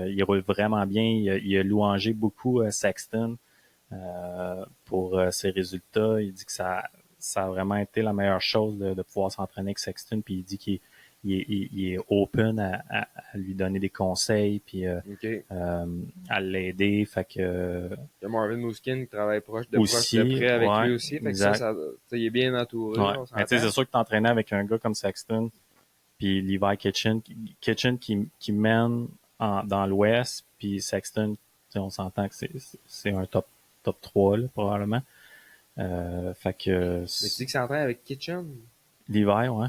il roule vraiment bien, il a louangé beaucoup Sexton pour ses résultats. Il dit que ça a vraiment été la meilleure chose de pouvoir s'entraîner avec Sexton, puis il dit qu'il est open à lui donner des conseils, puis à l'aider. Fait que il y a Marvin Muskin qui travaille proche de près avec lui aussi. Fait exact. que ça il est bien entouré. Ouais. On Mais tu sais, c'est sûr que t'entraînais avec un gars comme Sexton, puis Levi Kitchen qui mène dans l'Ouest, puis Sexton, on s'entend que c'est un top 3 là, probablement. Fait que mais tu dis que s'entraîne avec Kitchen? Levi, ouais.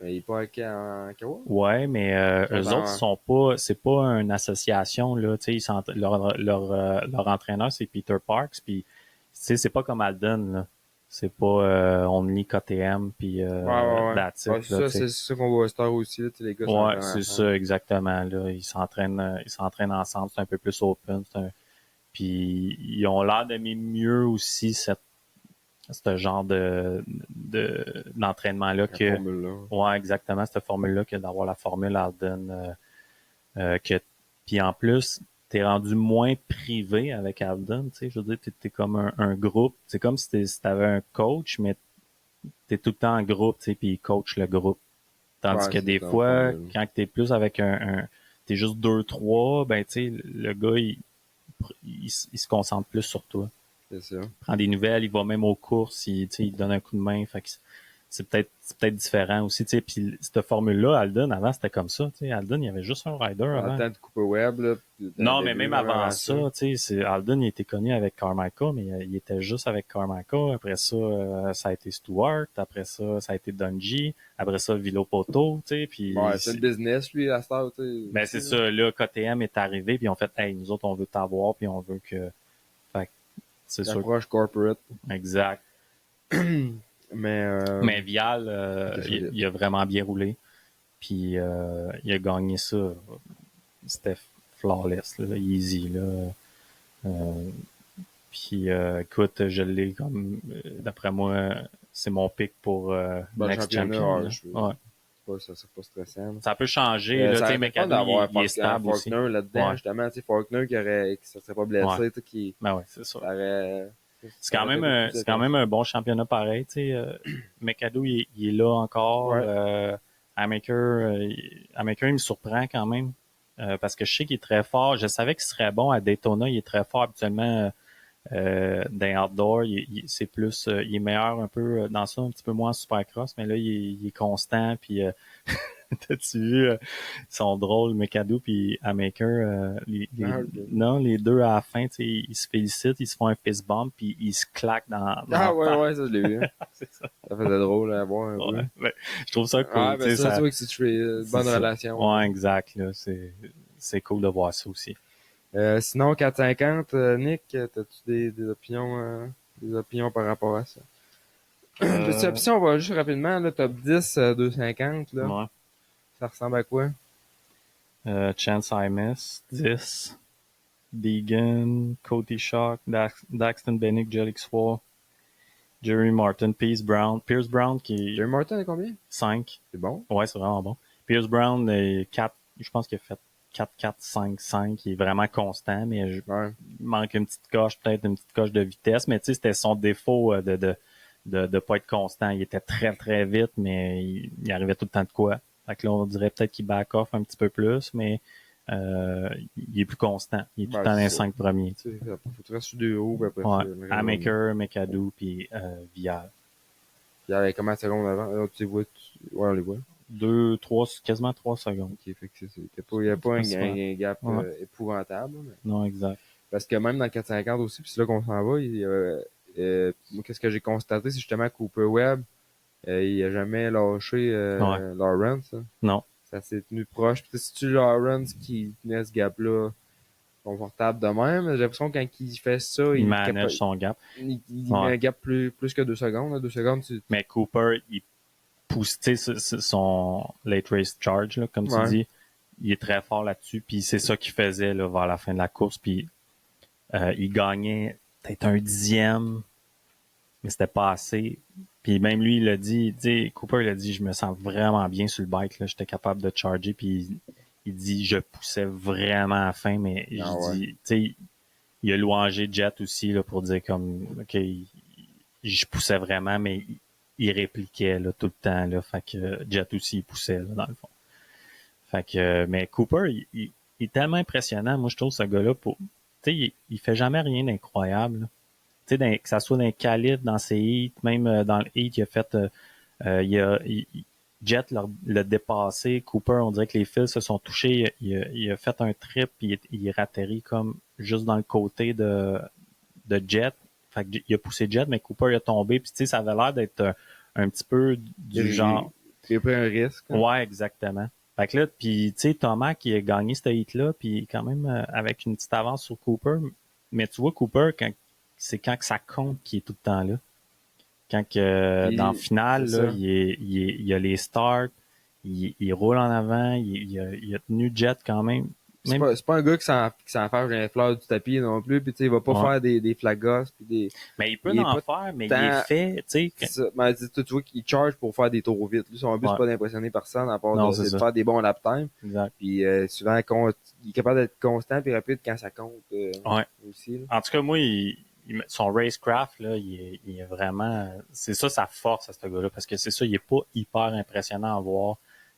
Mais il est pas en Kawa? Ouais, mais eux autres sont pas, c'est pas une association là, tu sais, leur entraîneur c'est Peter Parks, puis tu sais c'est pas comme Alden là, c'est pas Only KTM puis that's it, là, c'est ça qu'on voit à Star aussi là, les gars ouais, c'est ça exactement là, ils s'entraînent ensemble, c'est un peu plus open, puis ils ont l'air d'aimer mieux aussi ce genre d'entraînement là que ouais exactement cette formule là que d'avoir la formule Alden que puis en plus t'es rendu moins privé avec Alden, tu sais, je veux dire t'es comme un groupe, c'est comme si t'avais un coach mais t'es tout le temps en groupe, tu sais, puis il coach le groupe, tandis que des fois quand t'es plus avec t'es juste 2-3, ben tu sais le gars il se concentre plus sur toi. C'est ça. Il prend des nouvelles, il va même aux courses, il donne un coup de main. Fait que c'est peut-être différent aussi, tu sais. Puis cette formule-là, Alden, avant, c'était comme ça, tu sais. Alden, il y avait juste un rider En avant. temps de Cooper Webb, là. Non, mais même avant ça, tu sais, Alden, il était connu avec Carmichael, mais il était juste avec Carmichael. Après ça, ça a été Stewart. Après ça, ça a été Dungey. Après ça, Villopoto, tu sais, puis... Ouais, c'est le business, lui, à Star, tu sais. Ben, c'est ça, là, KTM est arrivé, puis on fait, hey, nous autres, on veut t'avoir, puis on veut que... Fait que, c'est sûr. L'approche corporate. Exact. Mais Vial, il a vraiment bien roulé. Puis il a gagné ça. C'était flawless, là, easy. Là. Euh, puis écoute, je l'ai comme d'après moi, c'est mon pick pour Next Champion. Ouais, ça serait pas stressant. Ça peut changer. Là, ça tu sais, McAdoo, il est stable aussi. Faulkner là-dedans, justement. Tu sais, Faulkner qui ne serait pas blessé, qui... Ben ouais, c'est ça. C'est quand même un bon championnat pareil, tu sais. McAdoo, il est là encore. Ouais. Amaker, il me surprend quand même. Parce que je sais qu'il est très fort. Je savais qu'il serait bon à Daytona. Il est très fort habituellement dans outdoor. C'est plus, il est meilleur un peu dans ça, un petit peu moins en supercross. Mais là, il est constant. Puis t'as-tu vu, ils sont drôles, McAdoo puis Amaker. Les deux à la fin, tu sais, ils se félicitent, ils se font un fist bump puis ils se claquent dans ouais, ça je l'ai vu. C'est ça. Ça faisait drôle à voir un peu. Ben, je trouve ça cool. Ah, ben ça, tu vois que si tu fais une bonne relation. Ouais, exact. Là, c'est cool de voir ça aussi. Sinon, 450, Nick, t'as-tu des opinions par rapport à ça? Petite option, on va juste rapidement, là, top 10, 250, là. Ouais. Ça ressemble à quoi? Chance Imus, 10. Deegan, Cody Shock, Daxton Bennick, Jelix 4, Jerry Martin, Pierce Brown qui... Jerry Martin est combien? 5. C'est bon? Ouais, c'est vraiment bon. Pierce Brown, 4, je pense qu'il a fait 4-4-5-5, il est vraiment constant, mais il manque une petite coche, peut-être une petite coche de vitesse, mais tu sais, c'était son défaut de pas être constant. Il était très, très vite, mais il arrivait tout le temps de quoi. Fait que là, on dirait peut-être qu'il back off un petit peu plus, mais il est plus constant. Il est tout le temps dans les 5 premiers. Il faut que tu restes sur 2 hauts, puis après ça. Amaker, McAdoo, puis Vial. Puis avec combien de secondes avant? Tu les vois, ouais, on les voit. 2, 3, quasiment 3 secondes. Ok, fait que il n'y a pas un gap épouvantable. Mais... Non, exact. Parce que même dans le 450 aussi, puis c'est là qu'on s'en va, moi, qu'est-ce que j'ai constaté, c'est justement Cooper Webb, il a jamais lâché Lawrence. Hein. Non. Ça s'est tenu proche. Puis si tu Lawrence qui tenait ce gap-là confortable de même, j'ai l'impression que quand il fait ça, il manage son gap. Il met un gap plus que 2 secondes. Là. 2 secondes, Mais Cooper, il pousse, tu sais, son late race charge, là, comme tu dis, il est très fort là-dessus. Puis c'est ça qu'il faisait là, vers la fin de la course. Puis il gagnait peut-être 1/10, mais c'était pas assez. Puis même lui, il a dit, Cooper, il a dit, je me sens vraiment bien sur le bike, là, j'étais capable de charger, puis il dit, je poussais vraiment à la fin, mais tu sais, il a louangé Jet aussi, là, pour dire comme, ok, je poussais vraiment, mais il répliquait, là, tout le temps, là, fait que Jet aussi, il poussait, là, dans le fond. Fait que, mais Cooper, il est tellement impressionnant, moi, je trouve, ce gars-là, tu sais, il fait jamais rien d'incroyable, tu sais, que ça soit dans les qualifs, dans ses heats, même dans le heat, il a fait, Jet l'a dépassé. Cooper, on dirait que les fils se sont touchés. Il a fait un trip, puis il est atterri comme juste dans le côté de Jet. Fait que il a poussé Jet, mais Cooper il a tombé. Puis tu sais, ça avait l'air d'être un petit peu du genre. Il a pris un risque. Hein? Ouais, exactement. Fait que là, puis tu sais, Thomas qui a gagné cette heat-là, puis quand même avec une petite avance sur Cooper. Mais tu vois, Cooper, c'est quand que ça compte qui est tout le temps là. Quand que dans le final, là, il a les starts, il roule en avant, il a tenu Jet quand même. C'est pas un gars qui s'en fait les fleurs du tapis non plus, puis tu sais, il va pas faire des flagos puis des. Mais il peut en faire, mais il est fait, tu sais. Mais tu vois qu'il charge pour faire des tours vite. Lui, son but, c'est pas d'impressionner personne, à part de faire des bons lap time. Exact. Puis souvent, il est capable d'être constant et rapide quand ça compte aussi. Là. En tout cas, moi, son racecraft, là, il est vraiment... C'est ça sa force à ce gars-là, parce que c'est ça, il est pas hyper impressionnant à voir.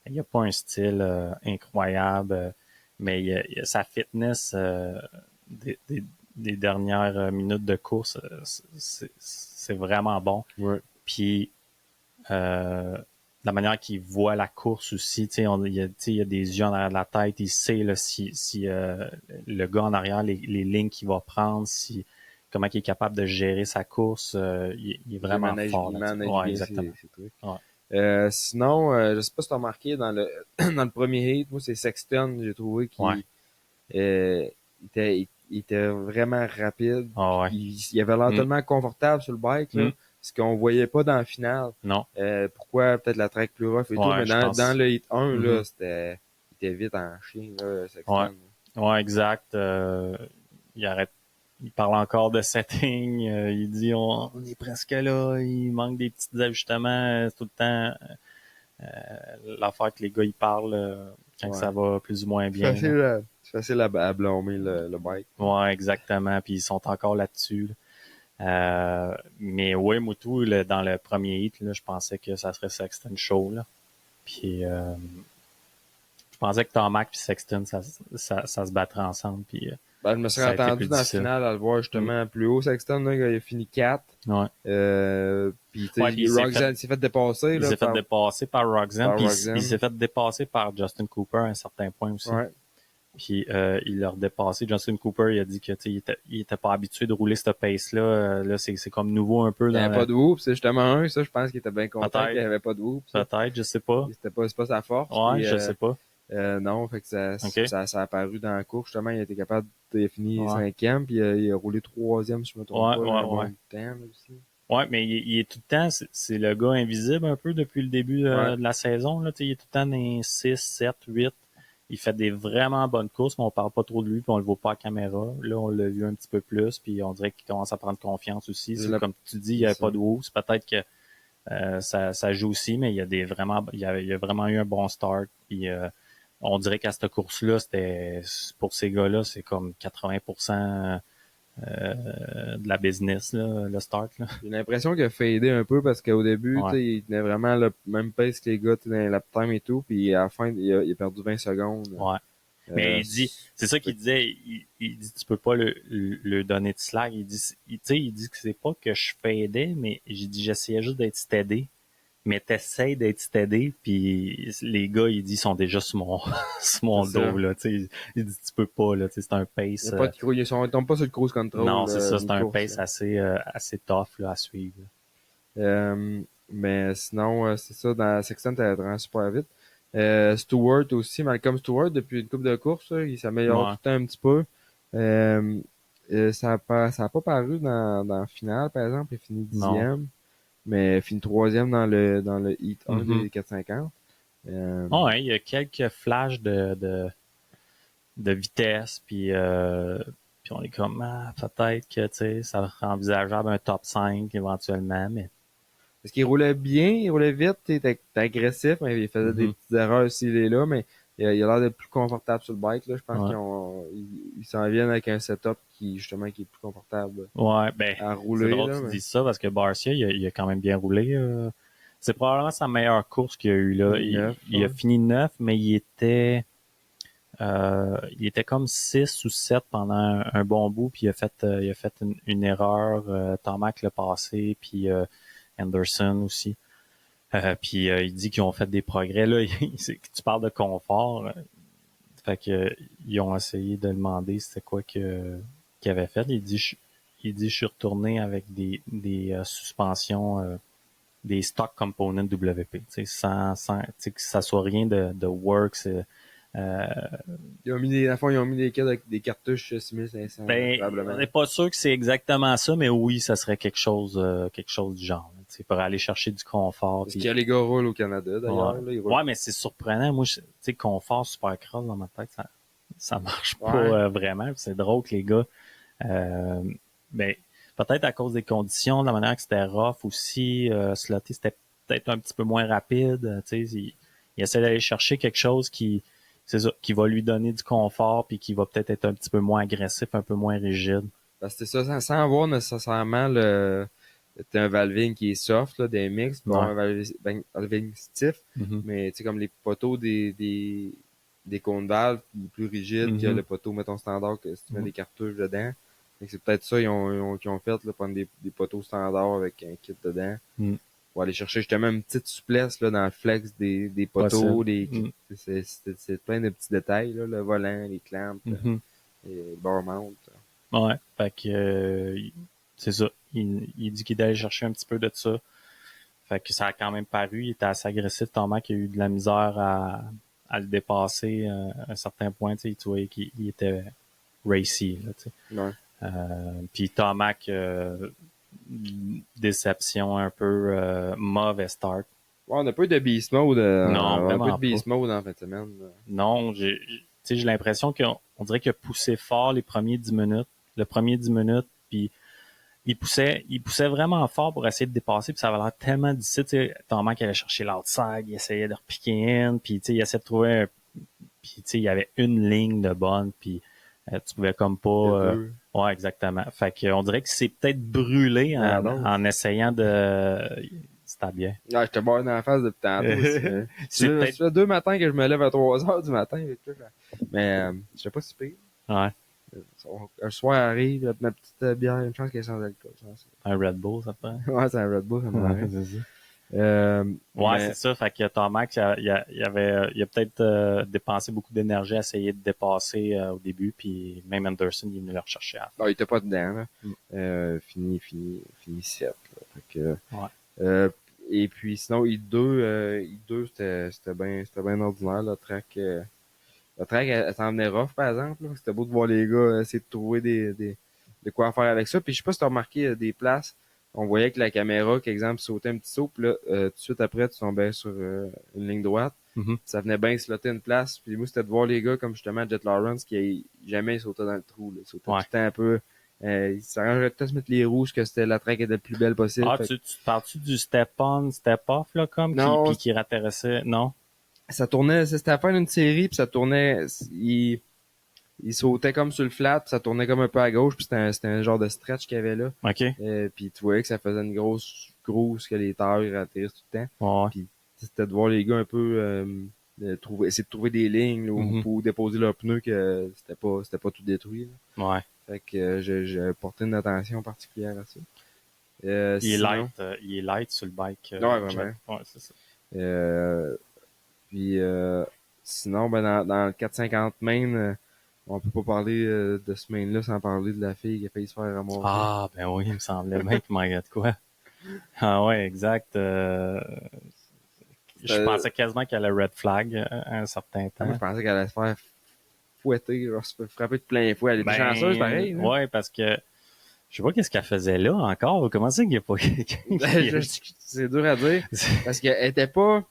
Il a pas un style incroyable, mais il a sa fitness des dernières minutes de course, c'est vraiment bon. Ouais. Puis la manière qu'il voit la course aussi, tu sais, il y a des yeux en arrière de la tête, il sait là, si le gars en arrière, les lignes qu'il va prendre, comment il est capable de gérer sa course, il est vraiment fort Il là-dessus. manage Ouais, bien exactement. ses trucs. Ouais. Sinon, je sais pas si t'as remarqué dans le dans le premier heat, moi c'est Sexton, j'ai trouvé Ouais. qu'il il était vraiment rapide. Ah ouais. Il avait l'air Mm. tellement confortable sur le bike, là, Mm. ce qu'on voyait pas dans la finale. Non. Pourquoi peut-être la track plus rough et tout, Ouais, mais je pense. dans le hit 1, là, Mhm. il était vite en chien, là, Ouais. Sexton. Ouais, exact. Il parle encore de setting. Il dit on est presque là. Il manque des petits ajustements. C'est tout le temps l'affaire que les gars ils parlent quand Ouais. ça va plus ou moins bien. Là. C'est facile à blâmer le bike. Ouais, exactement. Puis ils sont encore là-dessus. Mais ouais, Moutou, dans le premier hit, là, je pensais que ça serait Sexton Show. Là. Puis je pensais que Tomac et Sexton, ça se battrait ensemble. Puis Ben, je me serais ça a été attendu plus dans la difficile. finale à le voir justement plus haut. Sexton, là, il a fini 4. Ouais. Puis, Ouais, puis Roxanne s'est fait dépasser. il Là, s'est fait dépasser par Roxanne, par puis il Roxanne. s'est fait dépasser par Justin Cooper à un certain point aussi. Ouais. Puis il l'a redépassé. Justin Cooper, il a dit que il était pas habitué de rouler cette pace-là. Là, c'est comme nouveau un peu Il n'y dans avait pas de whoop. C'est justement un, ça, je pense qu'il était bien content qu'il n'y peut-être, avait pas de whoop. Ça. peut-être, je sais pas. C'est pas sa force. Ouais, Puis, je sais pas. non, fait que OK. ça a apparu dans la course. Justement, il a été capable de finir Ouais. cinquième, puis il a roulé troisième, si je me trompe Ouais, pas, ouais, un bon ouais. temps là, aussi. Ouais, mais il est tout le temps, c'est le gars invisible un peu depuis le début Ouais. de la saison. Là, il est tout le temps dans les 6, 7, 8. Il fait des vraiment bonnes courses, mais on parle pas trop de lui, puis on le voit pas à caméra. Là, on l'a vu un petit peu plus, puis on dirait qu'il commence à prendre confiance aussi. C'est comme tu dis, il y avait pas de woo. C'est peut-être que ça joue aussi, mais il y a vraiment eu un bon start. Puis on dirait qu'à cette course-là, c'était pour ces gars-là, c'est comme 80% de la business, là, le start. Là. J'ai l'impression qu'il a fadé un peu parce qu'au début, Ouais. il tenait vraiment le même pace que les gars dans les lap time et tout, puis à la fin, il a perdu 20 secondes. Ouais. Mais c'est ça qu'il fait- disait, il dit tu peux pas le donner de slack. Il dit que c'est pas que je fadais, mais j'ai dit j'essayais juste d'être steady. Mais t'essayes d'être steady, puis les gars, il dit, ils sont déjà sur mon, sur mon C'est ça. dos, là, tu sais. Il dit, tu peux pas, là, tu sais, c'est un pace. Il y a pas de ils tombent pas sur le cruise control. Non, c'est ça, c'est d'une un course, pace là. assez tough, là, à suivre. Mais sinon, c'est ça, dans la section, t'as vraiment super vite. Stewart aussi, Malcolm Stewart, depuis une couple de courses, là, il s'améliore Ouais. tout le temps un petit peu. Ça a pas paru dans la finale, par exemple. Il finit Non. 10e, mais il finit 3e dans le Heat 1 des 450. Ouais, il y a quelques flashs de vitesse, puis on est comme, peut-être que, tu sais, ça serait envisageable un top 5 éventuellement, mais. Parce qu'il roulait bien, il roulait vite, il était agressif, mais il faisait des petites erreurs s'il est là, mais il a l'air d'être plus confortable sur le bike. Là. Je pense qu'ils s'en viennent avec un setup justement qui est plus confortable Ouais, ben, à c'est rouler. drôle Là, que tu mais... dises ça parce que Barcia, il a quand même bien roulé. C'est probablement sa meilleure course qu'il a eu là. Il a fini 9, mais il était comme 6 ou 7 pendant un bon bout, puis il a fait une erreur. Tomac l'a passé, puis Anderson aussi. Puis il dit qu'ils ont fait des progrès. Là, tu parles de confort. Fait que ils ont essayé de demander c'était quoi qu'il avait fait. Il dit je suis retourné avec des suspensions, des stock components WP, sans que ça soit rien de works. Ils ont mis à fond, ils ont mis des cartes avec des cartouches 6500 Ben, probablement. on n'est pas sûr que c'est exactement ça, mais oui, ça serait quelque chose du genre. Pour aller chercher du confort. Parce qu'il y a les gars roulent au Canada d'ailleurs. Ouais, Là, ils roulent. ouais, mais c'est surprenant. Moi, tu sais, confort supercross dans ma tête, ça marche pas Ouais. vraiment. C'est drôle que les gars, ben, peut-être à cause des conditions, de la manière que c'était rough aussi, sloté, c'était peut-être un petit peu moins rapide. Tu sais, il essaie d'aller chercher quelque chose c'est ça, qui va lui donner du confort puis qui va peut-être être un petit peu moins agressif, un peu moins rigide. Parce que c'est ça, sans avoir nécessairement t'as un valving qui est soft, là, des mix, bon, Ouais. un valving stiff, Mhm. mais tu sais, comme les poteaux des cônes valves plus rigides que Mhm. le poteau, mettons, standard, que si tu mets Mhm. des cartouches dedans. Fait que c'est peut-être ça qu'ils ont fait, là, prendre des poteaux standards avec un kit dedans. Mhm. pour aller chercher justement une petite souplesse là, dans le flex des poteaux, c'est plein de petits détails, là, le volant, les clamps, les bar mount. Ouais, fait que c'est ça. Il dit qu'il allait chercher un petit peu de ça. Fait que ça a quand même paru. Il était assez agressif. Tomac a eu de la misère à le dépasser à un certain point. Tu voyais qu'il était racy. Là, Ouais. Puis Tomac, déception un peu, mauvais start. Ouais, on n'a pas eu de beast mode. Non, on a vraiment pas eu de beast pas. mode en fin de semaine. Non, j'ai l'impression qu'on dirait qu'il a poussé fort les premiers 10 minutes. Le premier 10 minutes, puis il poussait vraiment fort pour essayer de dépasser, puis ça avait l'air tellement difficile. Tu sais, Tomac allait chercher l'outside, il essayait de repiquer in, puis il essayait de trouver puis il y avait une ligne de bonne, puis tu pouvais comme pas... ouais, exactement. Fait qu'on dirait que c'est peut-être brûlé en essayant de... C'était bien. Ouais, je te barre dans la face depuis tantôt aussi. Ça fait 2 matins que je me lève à 3 heures du matin. Mais je sais pas si pire. Ouais. Un soir arrive, ma petite bière, une chance qu'elle est sans alcool. Un Red Bull, ça fait. Ouais, c'est un Red Bull, ça me ouais, c'est ça. Ouais, c'est ça. Fait que Tomac, il a peut-être dépensé beaucoup d'énergie à essayer de dépasser au début, puis même Anderson, il est venu le rechercher à la fin. Non, il était pas dedans, là. Fini 7. Fait que, ouais. Et puis sinon, I2 c'était bien ordinaire, le track. Le track, elle s'en venait rough, par exemple. Là. C'était beau de voir les gars essayer de trouver de quoi faire avec ça. Puis je sais pas si t'as remarqué des places. On voyait que la caméra, par exemple, sautait un petit saut. Puis là, tout de suite après, tu tombais sur une ligne droite. Ça venait bien slotter une place. Puis moi, c'était de voir les gars comme justement Jet Lawrence qui jamais sautait dans le trou. Là. Il sautait tout le temps un peu. Il s'arrangerait de se mettre les rouges que c'était la track était le plus belle possible. Ah, tu parles-tu du step-on, step-off, là, comme, non, qui ratterrissait? Non? Ça tournait, c'était à la fin d'une série, puis ça tournait, il sautait comme sur le flat, puis ça tournait comme un peu à gauche, puis c'était un genre de stretch qu'il y avait là. OK. Puis tu voyais que ça faisait une grosse que les tailles atterrissent tout le temps. Ouais. Puis c'était de voir les gars un peu essayer de trouver des lignes là, pour déposer leurs pneus que c'était pas tout détruit. Là. Ouais. Fait que j'ai porté une attention particulière à ça. Il est light sur le bike. Ouais, vraiment. Ouais, c'est ça. Puis sinon, ben dans le 450 main, on peut pas parler de ce main-là sans parler de la fille qui a failli se faire ramasser. Ah, ben oui, il me semblait bien qu'il manquait de quoi. Ah ouais, exact. Je pensais quasiment qu'elle allait red flag à un certain temps. Moi, je pensais qu'elle allait se faire fouetter, genre, se faire frapper de plein fouet. Elle était chanceuse, pareil. Hein? Ouais, parce que je sais pas qu'est-ce qu'elle faisait là encore. Comment c'est qu'il n'y a pas c'est dur à dire. Parce qu'elle était pas...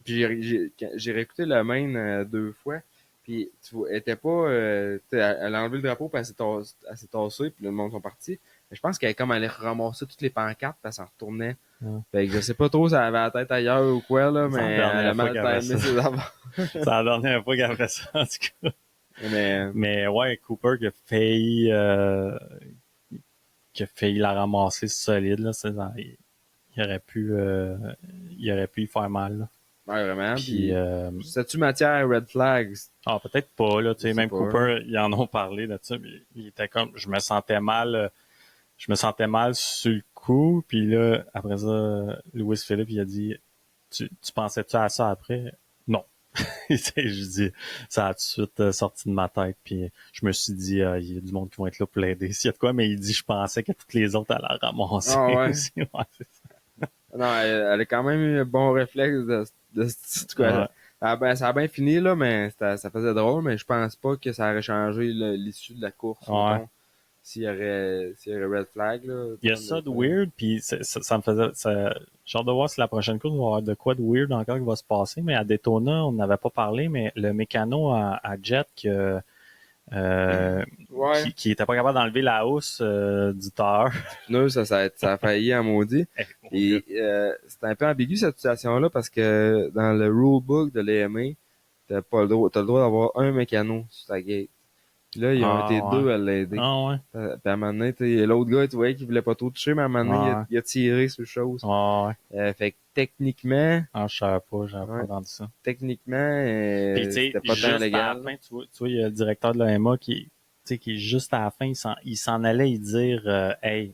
Puis j'ai réécouté le main 2 fois. Puis tu vois, elle était pas... elle a enlevé le drapeau, puis elle s'est tassée, puis le monde sont partis. Mais je pense qu'elle comme allait ramasser toutes les pancartes, puis elle s'en retournait. Fait que je sais pas trop si elle avait la tête ailleurs ou quoi, là, mais elle a mal timé ses affaires. C'est la dernière fois qu'elle fait ça, en tout cas. Mais ouais, Cooper qui a failli la ramasser solide, là, il aurait pu y faire mal, là. Ouais, vraiment. Puis, c'est-tu matière red flags? Ah, peut-être pas, là, tu sais, même pas. Cooper, ils en ont parlé de ça, il était comme, je me sentais mal sur le coup, puis là, après ça, Louis Philippe, il a dit, tu pensais-tu à ça après? Non. Je dis, ça a tout de suite sorti de ma tête, puis je me suis dit, il y a du monde qui vont être là pour l'aider. S'il y a de quoi, mais il dit, je pensais que toutes les autres allaient la ramasser. Ah ouais. Aussi. Ouais, c'est ça. Non, elle a quand même eu un bon réflexe de quoi. Ouais. Ça a bien fini, là, mais ça faisait drôle, mais je pense pas que ça aurait changé l'issue de la course. Ouais. S'il y aurait red flag, là. Il y a ça de weird, puis ça me faisait, genre de voir si la prochaine course va avoir de quoi de weird encore qui va se passer, mais à Daytona, on n'avait pas parlé, mais le mécano à Jet qui était pas capable d'enlever la housse du tire. Pneu, ça a failli à maudit. Et c'était un peu ambigu cette situation-là parce que dans le rulebook de l'AMA, t'as le droit d'avoir un mécano sur ta gate. Puis là, ils ont été deux à l'aider. Ah ouais. Puis à un moment donné, l'autre gars, tu voyais qu'il voulait pas trop toucher, mais à un moment donné, il a tiré sur chose. Fait que techniquement... Ah, je savais pas, j'avais pas entendu ça. Techniquement, c'était pas tant légal. À la fin, tu vois, il y a le directeur de l'AMA qui est juste à la fin, il s'en allait y dire, hey,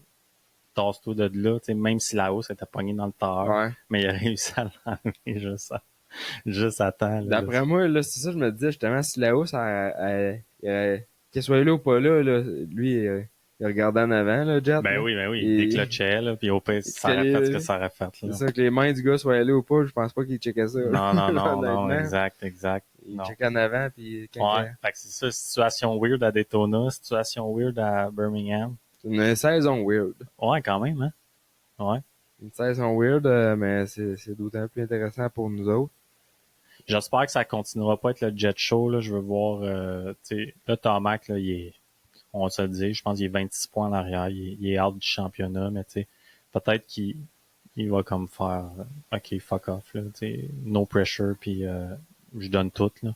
tasse-toi de là, tu sais, même si la hausse était pognée dans le tard, Ouais. mais il a réussi à l'enlever juste à temps, là. D'après moi, là, c'est ça, je me disais, justement, si la hausse, qu'elle soit là ou pas là, lui, il regardait en avant, là, Jet, là. Ben oui, il Et, déclenchait, là, puis au pire, ça que aurait fait ce que les, ça aurait fait, c'est là. ça, que les mains du gars soient là ou pas, je pense pas qu'il checkait ça, là. Non, Honnêtement. exact, Il non. checkait en avant, puis Ouais, fait que c'est ça, situation weird à Daytona, situation weird à Birmingham. c'est une saison weird. Ouais, quand même, hein? Ouais. Une saison weird, mais c'est d'autant plus intéressant pour nous autres. J'espère que ça continuera pas à être le jet show, là. Je veux voir, tu sais, là, Tomac, là, on se le dit, je pense qu'il est 26 points en arrière. Il est out du championnat, mais tu sais, peut-être qu'il va comme faire, OK, fuck off, là, tu sais, no pressure, puis je donne tout, là.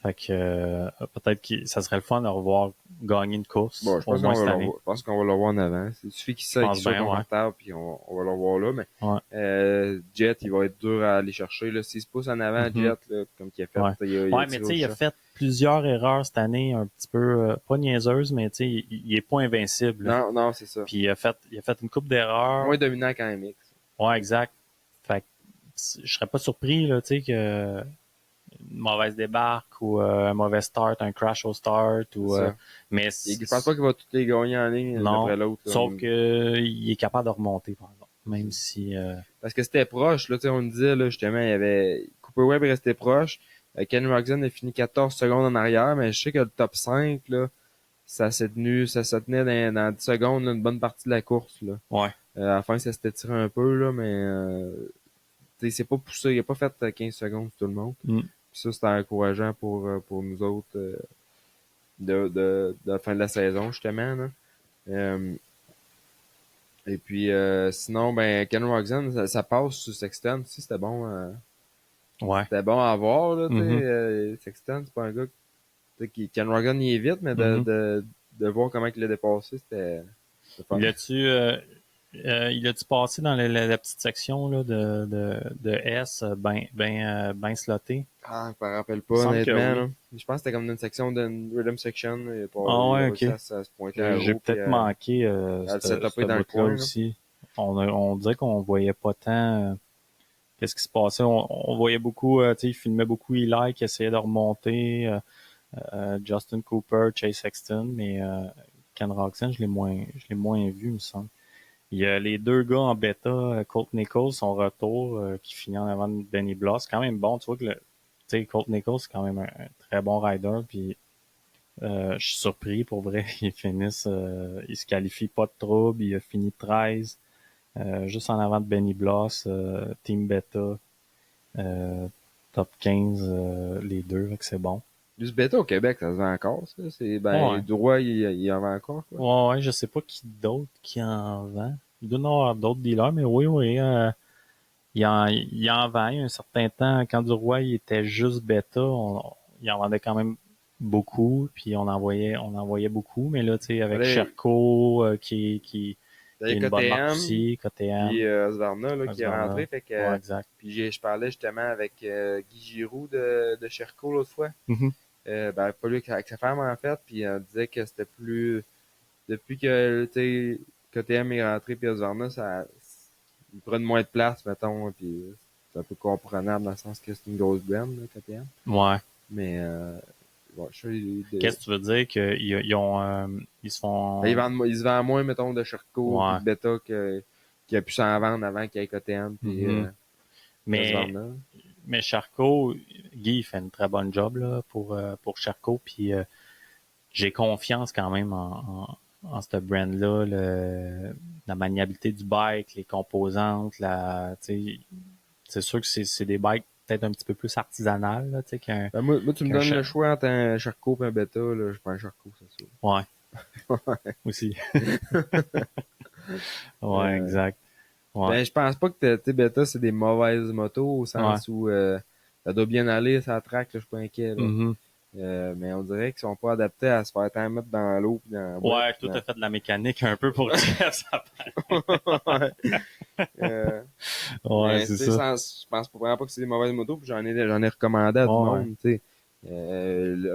Fait que peut-être que ça serait le fun de revoir gagner une course, Bon, je au pense moins qu'on va cette le année. revoir. Je pense qu'on va le voir en avant. Il suffit Je pense qu'il soit bien, ouais. confortable, puis on va le voir là. Mais Ouais. Jet, il va être dur à aller chercher. Là. S'il se pousse en avant, Mhm. Jet, là, comme qu'il a fait, Ouais, il a mais tiré tu au sais, il a chat. fait plusieurs erreurs cette année, un petit peu, pas niaiseuses, mais tu sais, il est pas invincible, là. Non, c'est ça. Puis il a fait une coupe d'erreurs. Moins dominant qu'en MX. Ouais, exact. Fait que je serais pas surpris, là, tu sais, que une mauvaise débarque ou un mauvais start, un crash au start ou C'est ça. mais Je pense pas qu'il va toutes les gagner en ligne l'un non, après l'autre. Là. sauf que il est capable de remonter par exemple, même si Parce que c'était proche, là, tu sais, on le disait, là, justement, il y avait Cooper Webb restait proche. Ken Roczen a fini 14 secondes en arrière, mais je sais que le top 5, là, ça se tenait dans 10 secondes, là, une bonne partie de la course, là. ouais. À la fin, ça s'était tiré un peu, là, mais tu sais, c'est pas poussé. Il a pas fait 15 secondes sur tout le monde. Mm. Puis ça, c'était encourageant pour nous autres de la fin de la saison, justement. Là. Et puis sinon, ben Ken Roczen, ça passe sur Sexton aussi, c'était bon. Ouais. C'était bon à voir, là, tu sais. Mhm. Sexton, c'est pas un gars Ken Roczen, il est vite, mais Mhm. de voir comment il l'a dépassé, c'était fun. Il a-tu passé dans la petite section là, de S ben sloté? Ah, je me rappelle pas, Il me semble que honnêtement. oui. Là. Je pense que c'était comme dans une section d'une rhythm section. Ah Il ouais, a ok. réussi à se pointer à J'ai roue puis peut-être manqué à le ce setuper dans le bout-là coin. Là. aussi. On dirait qu'on voyait pas tant qu'est-ce qui se passait. On voyait beaucoup, tu sais, il filmait beaucoup Eli qui essayait de remonter, Justin Cooper, Chase Sexton, mais Ken Roczen, je l'ai moins vu, il me semble. Il y a les deux gars en bêta, Colt Nichols, son retour, qui finit en avant de Benny Bloss. C'est quand même bon, tu vois que tu sais, Colt Nichols, c'est quand même un très bon rider, puis je suis surpris, pour vrai, il se qualifie pas de trouble, il a fini 13, juste en avant de Benny Bloss, Team Beta, euh, top 15, les deux, fait que c'est bon. Du bêta au Québec, ça se vend encore, ça. Ouais, Droit, il en vend encore, quoi. ouais, je sais pas qui d'autre qui en vend. Il doit y en avoir d'autres dealers, mais oui, il en vend. Il y a un certain temps, quand Duroy il était juste bêta, il en vendait quand même beaucoup, puis on en voyait beaucoup, mais là, tu sais, avec Allez, Sherco, qui est une bonne marque KTM, aussi, puis KTM, Osvarna, là, qui est Husqvarna. rentré. Fait que, Ouais, exact. puis je parlais justement avec Guy Giroux de Sherco l'autre fois. Mhm. Pas lui, avec sa femme, en fait, puis on disait que c'était plus... Depuis que, tu sais, KTM est rentré, puis Husqvarna, il prennent moins de place, mettons, puis c'est un peu comprenable dans le sens que c'est une grosse brand, là, KTM. Ouais. Mais, bon, je sais, Qu'est-ce que tu veux dire qu'ils ont, ils se font, ils se vendent moins, mettons, de Sherco, puis ouais. de Beta qui a pu s'en vendre avant qu'il y ait KTM, puis Mhm. Mais Husqvarna. Charcot, Guy il fait une très bonne job là pour Charcot, puis j'ai confiance quand même en ce brand-là, la maniabilité du bike, les composantes, c'est sûr que c'est des bikes peut-être un petit peu plus artisanales, là, tu sais, Moi, tu me qu'un donnes le choix entre un Sherco et un Beta, là, je prends un Sherco, c'est sûr. Ouais, aussi. Ouais, Euh, exact. Ouais, Ben, je pense pas que Beta, c'est des mauvaises motos, au ouais. sens où ça doit bien aller, ça traque, là, je suis pas inquiet, là. Mhm. Mais on dirait qu'ils sont pas adaptés à se faire tant mettre dans l'eau pis dans la boîte. Ouais, tout a fait de la mécanique un peu pour dire ça. Ouais. Ouais, Mais c'est tu sais, ça. je pense vraiment pas que c'est des mauvaises motos, puis j'en ai recommandé à du Ouais, ouais. monde, tu sais.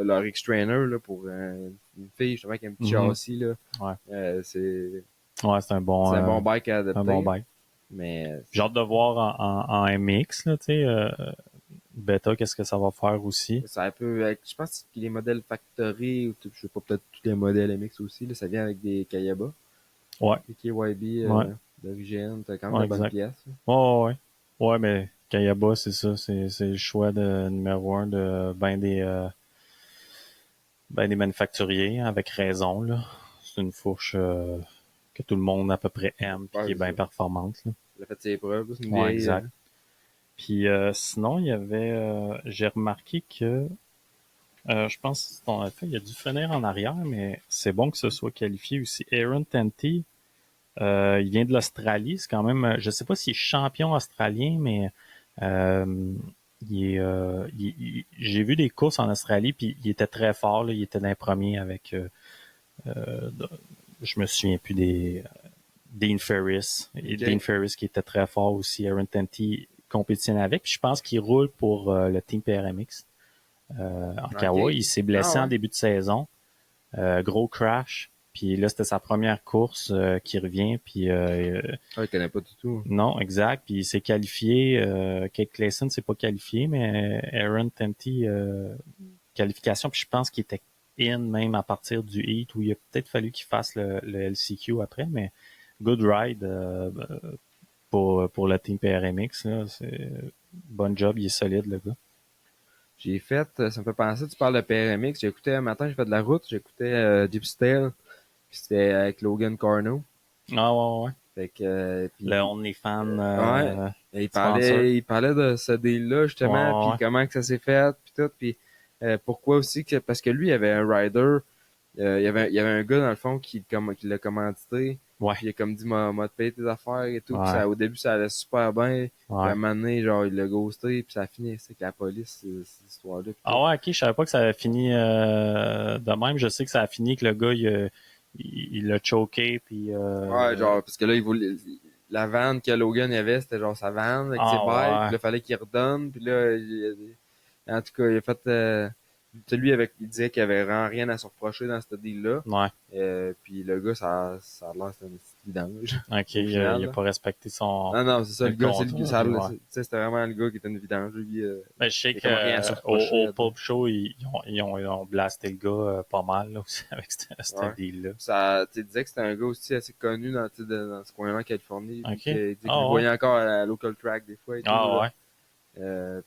Leur X-Trainer, là, pour une fille, justement, qui a un petit Mhm. châssis, là. Ouais. C'est Ouais, c'est un bon bike à adapter. un bon bike. Mais J'ai hâte de voir en MX, là, tu sais, Beta, qu'est-ce que ça va faire aussi. ça peut être, je pense que les modèles Factory, ou je sais pas, peut-être tous les modèles MX aussi, là, ça vient avec des Kayaba. Ouais, Les KYB ouais, d'origine, t'as quand même ouais, de bonnes exact. pièces. Ouais, ouais, ouais. Ouais, mais Kayaba, c'est ça, c'est le choix de numéro un de ben des manufacturiers, avec raison, là. C'est une fourche que tout le monde à peu près aime puis Ouais, qui est c'est bien ça. performante, là. Elle a fait ses preuves, c'est une Ouais, vieille. exact. Puis sinon, il y avait j'ai remarqué que je pense qu'on a fait, il a dû finir en arrière, mais c'est bon que ce soit qualifié aussi. Aaron Tanti, il vient de l'Australie, c'est quand même, je sais pas s'il est champion australien, mais euh, j'ai vu des courses en Australie, puis il était très fort, là, il était dans les premiers avec, euh, je me souviens plus des Dean Ferris, et Ok. Dean Ferris qui était très fort aussi, Aaron Tanti compétitionne avec, puis je pense qu'il roule pour le team PRMX. En Kawa. Ok. Il s'est Ah blessé en ouais. début de saison. Gros crash. Puis là, c'était sa première course qui revient. Puis Ah, je connais pas du tout. non, exact. Puis il s'est qualifié. Kate Clayson s'est pas qualifié, mais Aaron Tenty, qualification. Puis je pense qu'il était in même à partir du heat où il a peut-être fallu qu'il fasse le LCQ après. Mais good ride pour le team PRMX. Là. C'est bon job. Il est solide, le gars. J'ai fait, ça me fait penser, tu parles de PRMX, j'écoutais un matin, j'ai fait de la route, j'écoutais Gypsy Tale, puis c'était avec Logan Corno. Ah ouais, ouais. Fait que, Le puis, OnlyFans ouais, et sponsor. il parlait de ce deal-là, Ouais, justement, puis ouais, comment que ça s'est fait, puis tout, puis pourquoi aussi que, parce que lui, il avait un rider, il y avait un gars, dans le fond, qui l'a commandité, ouais, puis il a comme dit, m'a te payé tes affaires et tout, puis ouais, ça, au début, ça allait super bien, puis à ouais. un moment donné, genre, il l'a ghosté, puis ça a fini, c'est que la police, cette histoire-là, puis tout. Ah ouais, ok, je savais pas que ça avait fini de même. Je sais que ça a fini que le gars, il l'a choqué, puis Ouais, genre, parce que là, il voulait, la vanne que Logan avait, c'était genre sa vanne avec ses ah bikes, puis ouais, là, fallait qu'il redonne, puis là, en tout cas, il a fait, tu sais, lui, il disait qu'il avait vraiment rien à se reprocher dans ce deal-là, ouais. puis le gars, ça a l'air, c'était un petit vidange, Ok, au il final, a là. pas respecté Non, non, c'est ça, le le gars, c'est le gars, contrat, puis ouais. tu sais, c'était vraiment le gars qui était une vidange, lui, Ben, je sais il y a comme rien à se reprocher au là-dedans. Pulp Show, ils ont blasté le gars pas mal là, aussi avec ce Ouais. deal-là. Ça, tu sais, il disait que c'était un gars aussi assez connu dans, tu sais, dans ce coin-là en Californie, puis Ok. qu'il disait qu'il le Ah ouais. voyait encore à la local track des fois et tout, Ah là. ouais.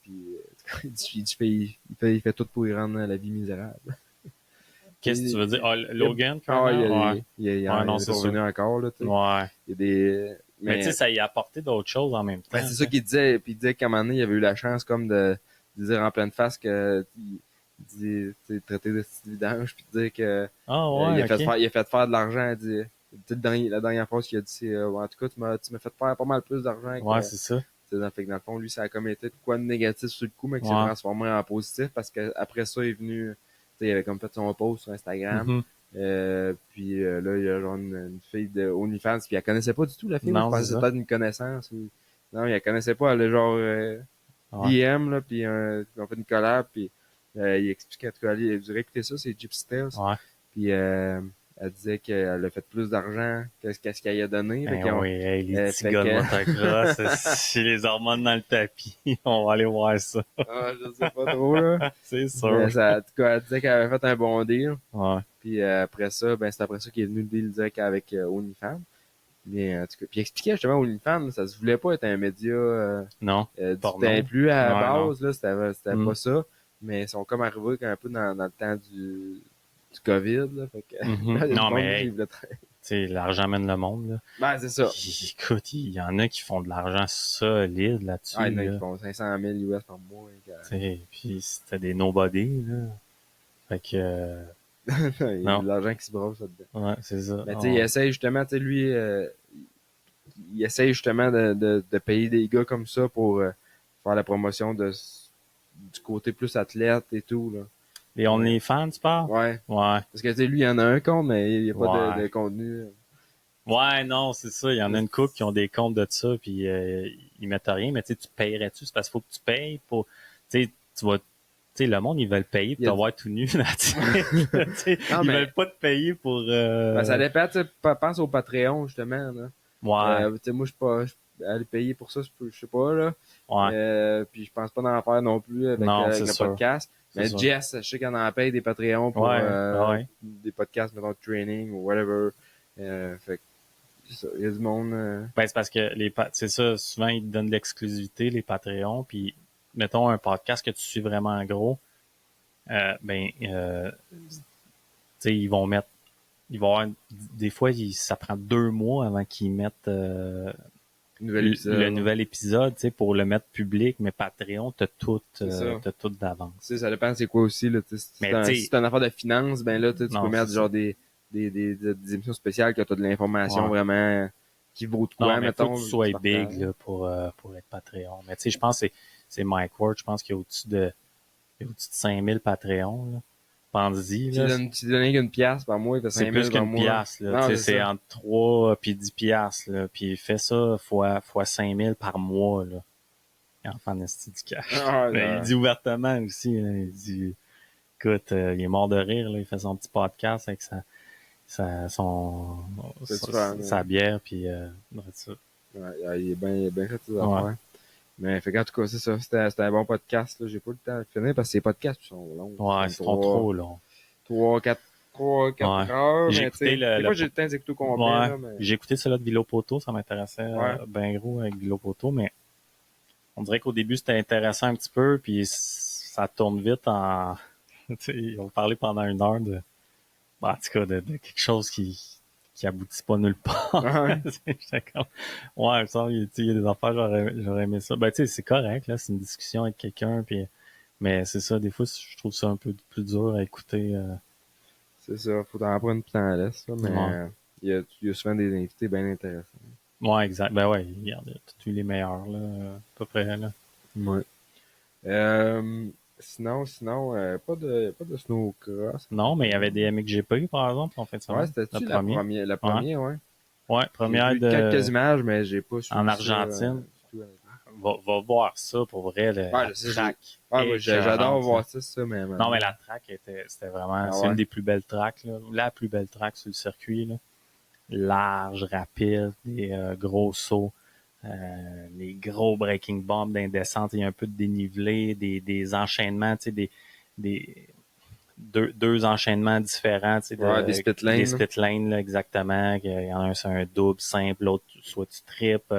Puis il fait tout pour y rendre la vie misérable. Qu'est-ce que tu veux dire? Ah, Il y a- Logan, ah ouais, Colonel? Ouais. il Ouais, non, en est c'est pas ça. revenu encore, là, tu sais. Ouais. Il y a des, Mais tu sais, mais, ça y a apporté d'autres choses en même ben, temps, c'est tu ça sais. qu'il disait, puis il disait qu'à un moment donné, il avait eu la chance comme de dire en pleine face que, il dit, tu sais, traiter de style vidange, puis de dire que, Ah ouais, ok. il a fait faire de l'argent, il dit, tu sais, la dernière phrase qu'il a dit, c'est, en tout cas, tu m'as fait faire pas mal plus d'argent Ouais, que, c'est ça. fait que dans le fond, lui, ça a comme été de quoi de négatif sur le coup, mais qui s'est Ouais. transformé en positif parce que après ça, il est venu, tu sais, il avait comme fait son post sur Instagram. Mhm. Puis là, il y a genre une fille de OnlyFans, puis elle connaissait pas du tout la fille. Moi, je Non, pensais c'est que c'était ça. peut-être une connaissance. Non, elle connaissait pas. Elle a genre Ouais. DM, là, puis ils ont fait une collab, puis il expliquait, en tout cas, vous aurez écouté ça, c'est Gypsy Tales. Ouais. Puis elle disait qu'elle a fait plus d'argent qu'est-ce qu'elle y a donné. Fait Ben qu'ils ont, oui, hey, les petits fait gars de que motocross, c'est les hormones dans le tapis. On va aller voir ça. ah, je sais pas trop, là. C'est Mais sûr. ça, en tout cas, elle disait qu'elle avait fait un bon deal. Ouais. Puis après ça, ben c'est après ça qu'il est venu le deal direct avec OnlyFans. Mais en tout cas, puis il expliquait justement OnlyFans, ça se voulait pas être un média Non. du Porno. plus à la Ouais, non. base, là, c'était Mm. pas ça. Mais ils sont comme arrivés un peu dans le temps du COVID, là. Fait que Mhm. là, le Non, mais monde, hey, il tu voulait sais, l'argent mène le monde, là. ben, c'est ça. Puis, écoute, il y en a qui font de l'argent solide Ah, il y là-dessus, en a qui là. font 500 000 US par mois. Tu sais, puis c'était des nobody, là. Fait que, Il y a non. de l'argent qui se brosse là-dedans. Ouais, c'est ça. Mais tu sais, il On- essaye justement, tu sais, lui, il essaye justement de payer des gars comme ça pour faire la promotion du côté plus athlète et tout, là. Les OnlyFans, tu parles? Ouais. Ouais. Parce que, tu sais, lui, il y en a un compte, mais il n'y a pas Ouais. de contenu. Ouais, non, c'est ça. Il y en a une couple qui ont des comptes de ça, puis ils mettent rien, mais tu sais, tu payerais-tu? C'est parce qu'il faut que tu payes pour. Tu sais, tu vas. sais, le monde, ils veulent payer pour te voir tout nu. Là, ils veulent pas te payer pour... Ben, ça dépend, tu sais, pense au Patreon, justement, là. Ouais. Tu sais, moi, je suis pas aller payer pour ça, je sais pas, là. Ouais. Puis je pense pas d'en faire non plus avec, non, avec c'est le sûr. podcast. Mais C'est Jess, je sais qu'elle en paye des Patreons pour ouais. des podcasts, mettons, de training ou whatever. Fait que, c'est ça, il y a du monde... Ben, c'est parce que c'est ça, souvent, ils te donnent de l'exclusivité, les Patreons, puis mettons un podcast que tu suis vraiment gros, tu sais, ils vont avoir, des fois, ça prend 2 mois avant qu'ils mettent le nouvel épisode, tu sais, pour le mettre public, mais Patreon, t'as tout d'avance. Tu sais, ça dépend c'est quoi aussi, là. Si c'est une affaire de finance, ben là, tu peux mettre genre des émissions spéciales que tu as de l'information vraiment qui vaut de quoi, non, mais mettons. Faut que tu sois big là, pour être Patreon. Mais tu sais, je pense que c'est Mike Ward, je pense qu'il y a au-dessus de 5000 Patreons. Là. Pense-y. Tu donnes qu'une pièce par mois, il fait 5000 c'est plus qu'une pièce. Là. C'est entre 3 puis 10 piastres. Là. Puis il fait ça fois 5000 par mois. Là. Il en fait un esti du cash. Mais il dit ouvertement aussi. Là, il dit, écoute, il est mort de rire. Là, il fait son petit podcast avec sa bière. Puis ça. Ouais, il est bien fait ses affaires. Mais fait qu'en tout cas, c'est ça. C'était un bon podcast. Là. J'ai pas le temps de finir parce que ces podcasts sont longs. Ouais, ils sont trop longs. 3-4 heures. J'ai écouté des fois, j'ai le temps d'écouter au complet. Ouais. Là, mais... J'ai écouté celui de Vilo Poto. Ça m'intéressait bien gros avec Vilo Poto. Mais on dirait qu'au début, c'était intéressant un petit peu. Puis ça tourne vite en... Ils ont parlé pendant 1 heure en tout cas, de quelque chose qui aboutit pas nulle part. Ouais, ça, il y a des affaires, j'aurais aimé ça. Ben, tu sais, c'est correct, là, c'est une discussion avec quelqu'un, puis, mais c'est ça, des fois, je trouve ça un peu plus dur à écouter. C'est ça, faut t'en prendre puis t'en laisses, là, mais il y a souvent des invités bien intéressants. Ouais, exact. Ben ouais, regarde, tous les meilleurs, là, à peu près, là. Ouais. Sinon, pas de snowcross. Non, mais il y avait des MXGP, par exemple, en fait. Ouais, c'était-tu la première, ouais. Ouais, première de... quelques images, mais j'ai pas suivi en Argentine. Va voir ça, pour vrai, la track. J'adore voir ça, mais... Non, mais la track c'était vraiment... c'est une des plus belles tracks, là. La plus belle track sur le circuit, là. Large, rapide, des gros sauts, les gros breaking bombs d'indescente, il y a un peu de dénivelé, des enchaînements, tu sais, des deux enchaînements différents, tu sais, des split lanes. Des split lanes, là, exactement. Il y en a un, c'est un double simple, l'autre, soit tu tripes.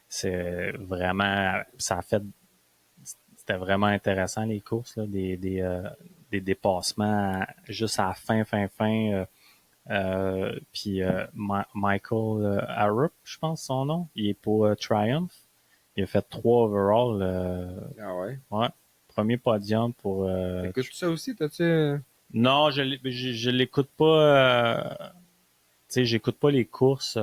C'est vraiment, c'était vraiment intéressant, les courses, là, des dépassements juste à la fin. Puis Michael Arup, je pense son nom, il est pour Triumph. Il a fait 3 overall. Ah ouais? Ouais. Premier podium pour... Écoutes-tu ça aussi, t'as-tu... Non, je l'écoute pas... tu sais, j'écoute pas les courses,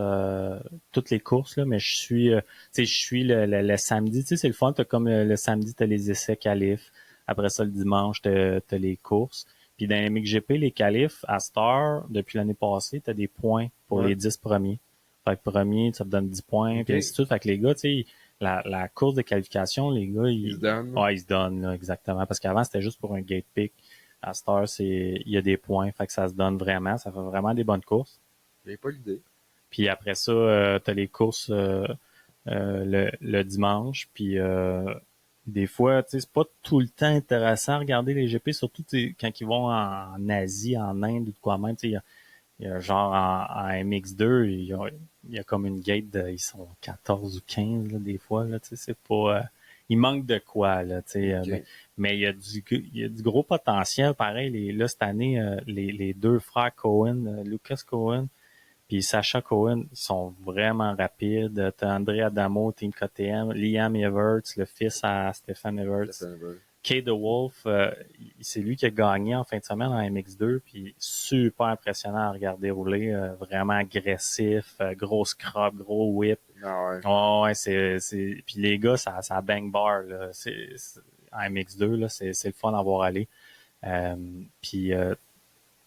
toutes les courses, là, mais je suis... tu sais, je suis le samedi. Tu sais, c'est le fun. T'as comme le samedi, t'as les essais qualifs. Après ça, le dimanche, t'as les courses. Puis dans les MXGP, les qualifs, à Star, depuis l'année passée, t'as des points pour les 10 premiers. Fait que premier, ça te donne 10 points, puis ainsi de suite. Fait que les gars, tu sais, la course de qualification, les gars, ils se donnent. Ouais, ils se donnent, là, exactement. Parce qu'avant, c'était juste pour un gate pick. À Star, il y a des points. Fait que ça se donne vraiment. Ça fait vraiment des bonnes courses. J'ai pas l'idée. Puis après ça, t'as les courses le dimanche. Puis des fois, tu sais, c'est pas tout le temps intéressant à regarder les GP, surtout quand ils vont en Asie, en Inde ou de quoi même. Tu sais, il y a genre en MX2, il y a comme une gate ils sont 14 ou 15 là, des fois. Là, tu sais, c'est pas... il manque de quoi, là, tu sais. Mais il y a du gros potentiel. Pareil, là, cette année, les deux frères Cohen, Lucas Cohen puis Sacha Cohen, ils sont vraiment rapides. T'as André Adamo, Team KTM, Liam Everts, le fils à Stefan Everts. Kay DeWolf, c'est lui qui a gagné en fin de semaine en MX2, puis super impressionnant à regarder rouler, vraiment agressif, grosse crop, gros whip. Ah ouais. Puis les gars, ça bang bar, là. En MX2, là, c'est le fun à voir aller. Puis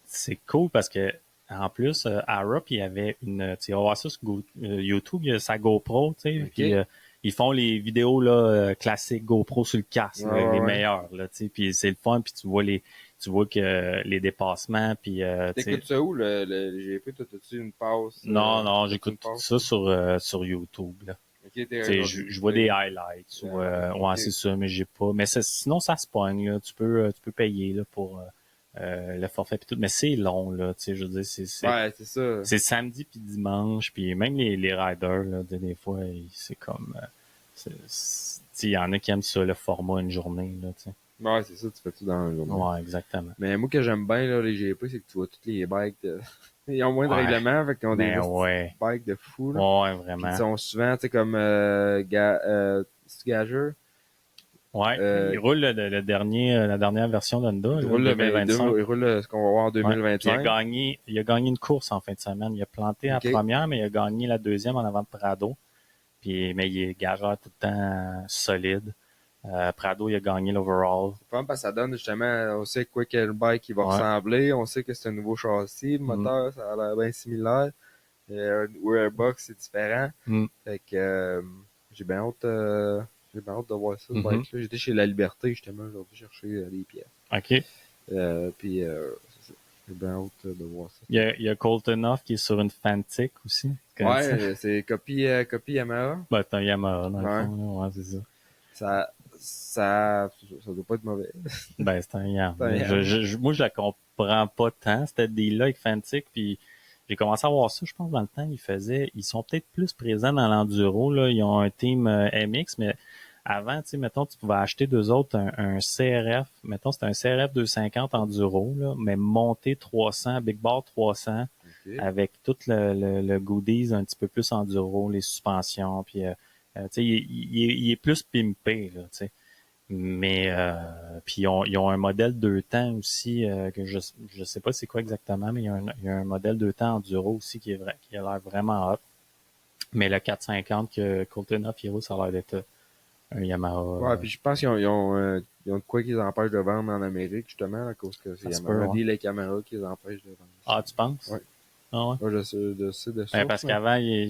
c'est cool parce que en plus, Arup, il y avait une... Tu vas voir ça sur YouTube, il y a sa GoPro, tu sais, puis ils font les vidéos là classiques GoPro sur le casque, là, les meilleurs là, tu sais, puis c'est le fun, puis tu vois que les dépassements, puis T'écoutes ça où, le GP? Toi, t'as-tu une passe? non, j'écoute ça sur YouTube là. Ok, Je vois des highlights ouais, c'est ça, mais j'ai pas. Mais sinon ça se pogne là. Tu peux payer là pour le forfait pis tout, mais c'est long là. Tu sais, je veux dire, ouais, c'est ça. c'est samedi puis dimanche, puis même les riders là, des fois, c'est comme, il y en a qui aiment ça le format une journée là. Tu sais. Ouais, c'est ça, tu fais tout dans le journée. Ouais, exactement. Mais moi, que j'aime bien, là, les GP, c'est que tu vois toutes les bikes ils ont moins de règlements, fait qu'ils ont des bikes de fou, là. Ouais, vraiment. Puis ils sont souvent, tu sais, comme, Gager. Ouais, il roule la dernière version d'Honda, il roule 2025. Il roule ce qu'on va voir en 2025. Ouais, il a gagné une course en fin de semaine. Il a planté la première, mais il a gagné la deuxième en avant de Prado. Mais il est gageur tout le temps solide. Prado, il a gagné l'overall. C'est fun parce que ça donne justement, on sait quoi quel bike il va ressembler, on sait que c'est un nouveau châssis, le moteur, ça a l'air bien similaire. Le Wearbox, c'est différent. Fait que j'ai bien hâte de voir ça, ce bike-là. J'étais chez La Liberté, justement, aujourd'hui, chercher des pièces. OK. Puis c'est ça. J'ai bien hâte de voir ça. Il y a Colton Off qui est sur une Fantic aussi. Ouais, c'est copie Yamaha. Ben, c'est un Yamaha, dans le fond. Ouais, c'est ça. Ça doit pas être mauvais. Ben, c'est un Yamaha. Moi, je la comprends pas tant. C'était des là avec Fantic, puis j'ai commencé à voir ça, je pense, dans le temps, ils sont peut-être plus présents dans l'enduro, là. Ils ont un team MX, mais avant, tu sais, mettons, tu pouvais acheter d'eux autres un CRF. Mettons, c'était un CRF 250 enduro, là, mais monté 300, Big Bar 300, avec tout le goodies un petit peu plus enduro, les suspensions, puis, tu sais, il est plus pimpé, là, tu sais. Mais puis ils ont un modèle 2 temps aussi que je sais pas c'est quoi exactement, mais il y a un modèle 2 temps enduro aussi qui a l'air vraiment hot. Mais le 450 que Colton Off Hero, ça a l'air d'être un Yamaha. Ouais, puis je pense qu'ils ont de quoi qu'ils empêchent de vendre en Amérique, justement, à cause que c'est Yamaha. Dit les caméras qui les empêchent de vendre. Ah, tu penses? Ouais. Ah ouais? Moi, je sais de ça. Parce qu'avant, il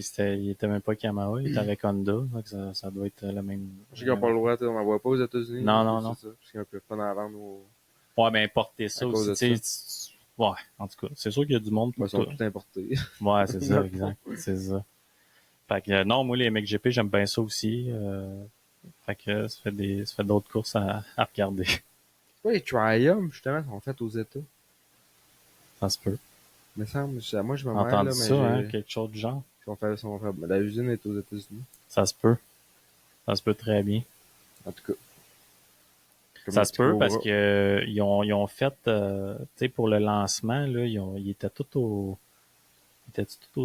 était même pas Yamaha, il était avec Honda, donc ça doit être le même. Je sais qu'ils n'ont pas le droit, on n'en voit pas aux États-Unis. Non. C'est ça, parce qu'ils peuvent pas en vendre Ouais, mais importer ça aussi, tu sais. Ouais, en tout cas, c'est sûr qu'il y a du monde pour ils sont tout importés. Ouais, c'est ça, exact. C'est ça. Fait que non, moi les MXGP, j'aime bien ça aussi. Fait que ça fait d'autres courses à regarder. Ouais, les Triumph, justement, sont faites aux États. Ça se peut. Mais ça, moi je me mêle là, mais ça, hein, quelque chose du genre. La usine est aux États-Unis. Ça se peut. Ça se peut très bien. En tout cas. Ça se peut parce que ils ont fait, tu sais, pour le lancement, là, ils étaient tous aux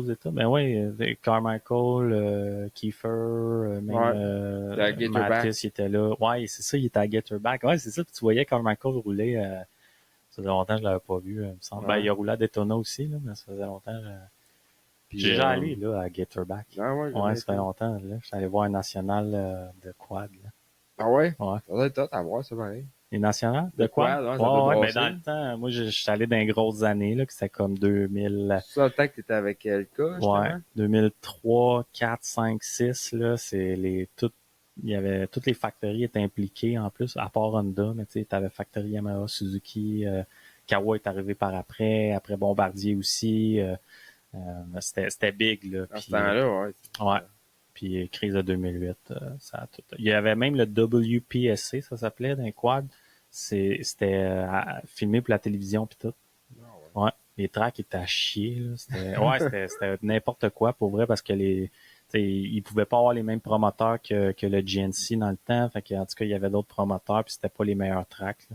États? Ben ouais, Carmichael, Kiefer, même Mathis, il était là. Ouais, c'est ça, il était à Getterback. Ouais, c'est ça, puis tu voyais Carmichael rouler, ça faisait longtemps que je l'avais pas vu, il me semble. Ouais. Ben, il a roulé à Daytona aussi, là, mais ça faisait longtemps. J'ai déjà allé, là, à Getterback. Ah ouais, ça fait longtemps, là. J'étais allé voir un national de quad, là. Ah ouais? Ouais. Ça doit être top à voir, ça, pareil. Les nationales? De quoi? Ouais, mais dans le temps, moi, je suis allé dans les grosses années, là, que c'était comme 2000. Ça, le temps que t'étais avec Elka, justement? Ouais. 2003, 4, 5, 6, là, il y avait, toutes les factories étaient impliquées, en plus, à part Honda, mais tu sais, t'avais Factory Yamaha, Suzuki, Kawa est arrivé par après Bombardier aussi, c'était big, là. À ce temps-là, ouais. Ouais. Puis crise de 2008, ça a tout. Il y avait même le WPSC, ça s'appelait, d'un quad. C'était filmé pour la télévision puis tout. Oh, ouais. Les tracks étaient à chier, là. C'était n'importe quoi pour vrai parce que ils pouvaient pas avoir les mêmes promoteurs que le GNC dans le temps. Fait que, en tout cas, il y avait d'autres promoteurs puis c'était pas les meilleurs tracks,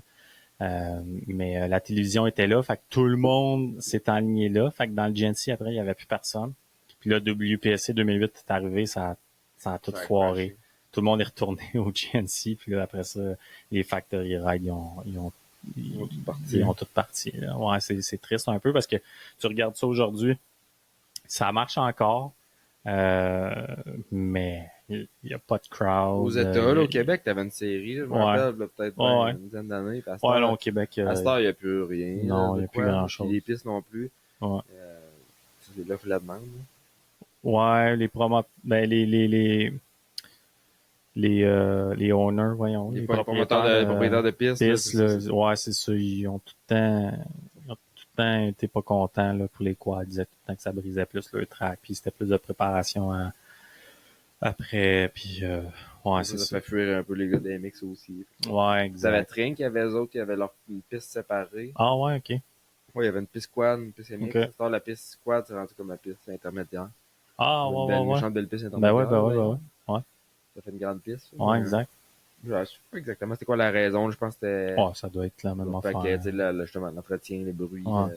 là. Mais la télévision était là, fait que tout le monde s'est aligné là. Fait que dans le GNC, après, il y avait plus personne. Puis là, WPSC 2008 est arrivé, ça a tout foiré. Crashé. Tout le monde est retourné au GNC, puis là, après ça, les Factory Ride, ils ont tout parti. Là. Ouais, c'est triste un peu parce que tu regardes ça aujourd'hui, ça marche encore, mais il n'y a pas de crowd. Aux États, là, au Québec, t'avais une série, je me rappelle, peut-être une dizaine d'années. Ouais, là, au Québec. À cette heure, il n'y a plus rien. Non, il n'y a plus grand-chose. Les pistes non plus. Ouais. C'est là, il faut la demande. Ouais, les promos, ben, les owners, voyons, Les propriétaires de pistes. pistes, là, ouais, c'est ça, ils ont tout le temps été pas contents, là, pour les quads. Ils disaient tout le temps que ça brisait plus le track, puis c'était plus de préparation après, puis ouais, c'est Ça ça. fait fuir un peu les gars des MX aussi. Ouais, Ça avait exact. Trink, il y avait eux autres qui avaient une piste séparée. Ah ouais, ok. Ouais, il y avait une piste quad, une piste MX. Ok. La piste quad, c'est rendu comme la piste intermédiaire. Ah Une ouais, belle, ouais, ouais. méchante belle piste Ben ouais, intermédiaire. ben Là, ouais, ben d'ailleurs. ouais. Ouais, Ça fait une grande piste. ouais, Mais, exact. je sais pas exactement c'était quoi la raison. Je pense que c'était Ouais, ça doit être la même le affaire. paquet, tu sais, justement, l'entretien, les bruits. Ouais.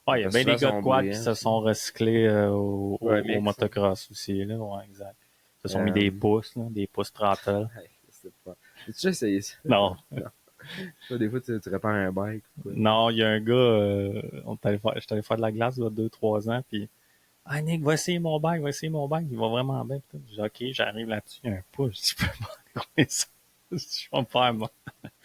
Ouais, il y a Parce que bien des souvent, gars ils de sont quad qui bruyants se aussi. sont recyclés Ouais, au mix. motocross aussi, là. Ouais, exact. Ils se sont mis Euh, des pouces, là, des pouces throttle. hey, c'est pas... Tu déjà essayé ça? Non. Non. Toi, des fois, tu répares un bike ou quoi? Non, il y a un gars, j'étais allé faire de la glace il y a 2-3 ans, puis ah Nick, va essayer mon bike, il va vraiment bien. Puis je dis ok, j'arrive là-dessus, il y a un pouce, je peux pas rouler ça. Je vais me faire mal. Tu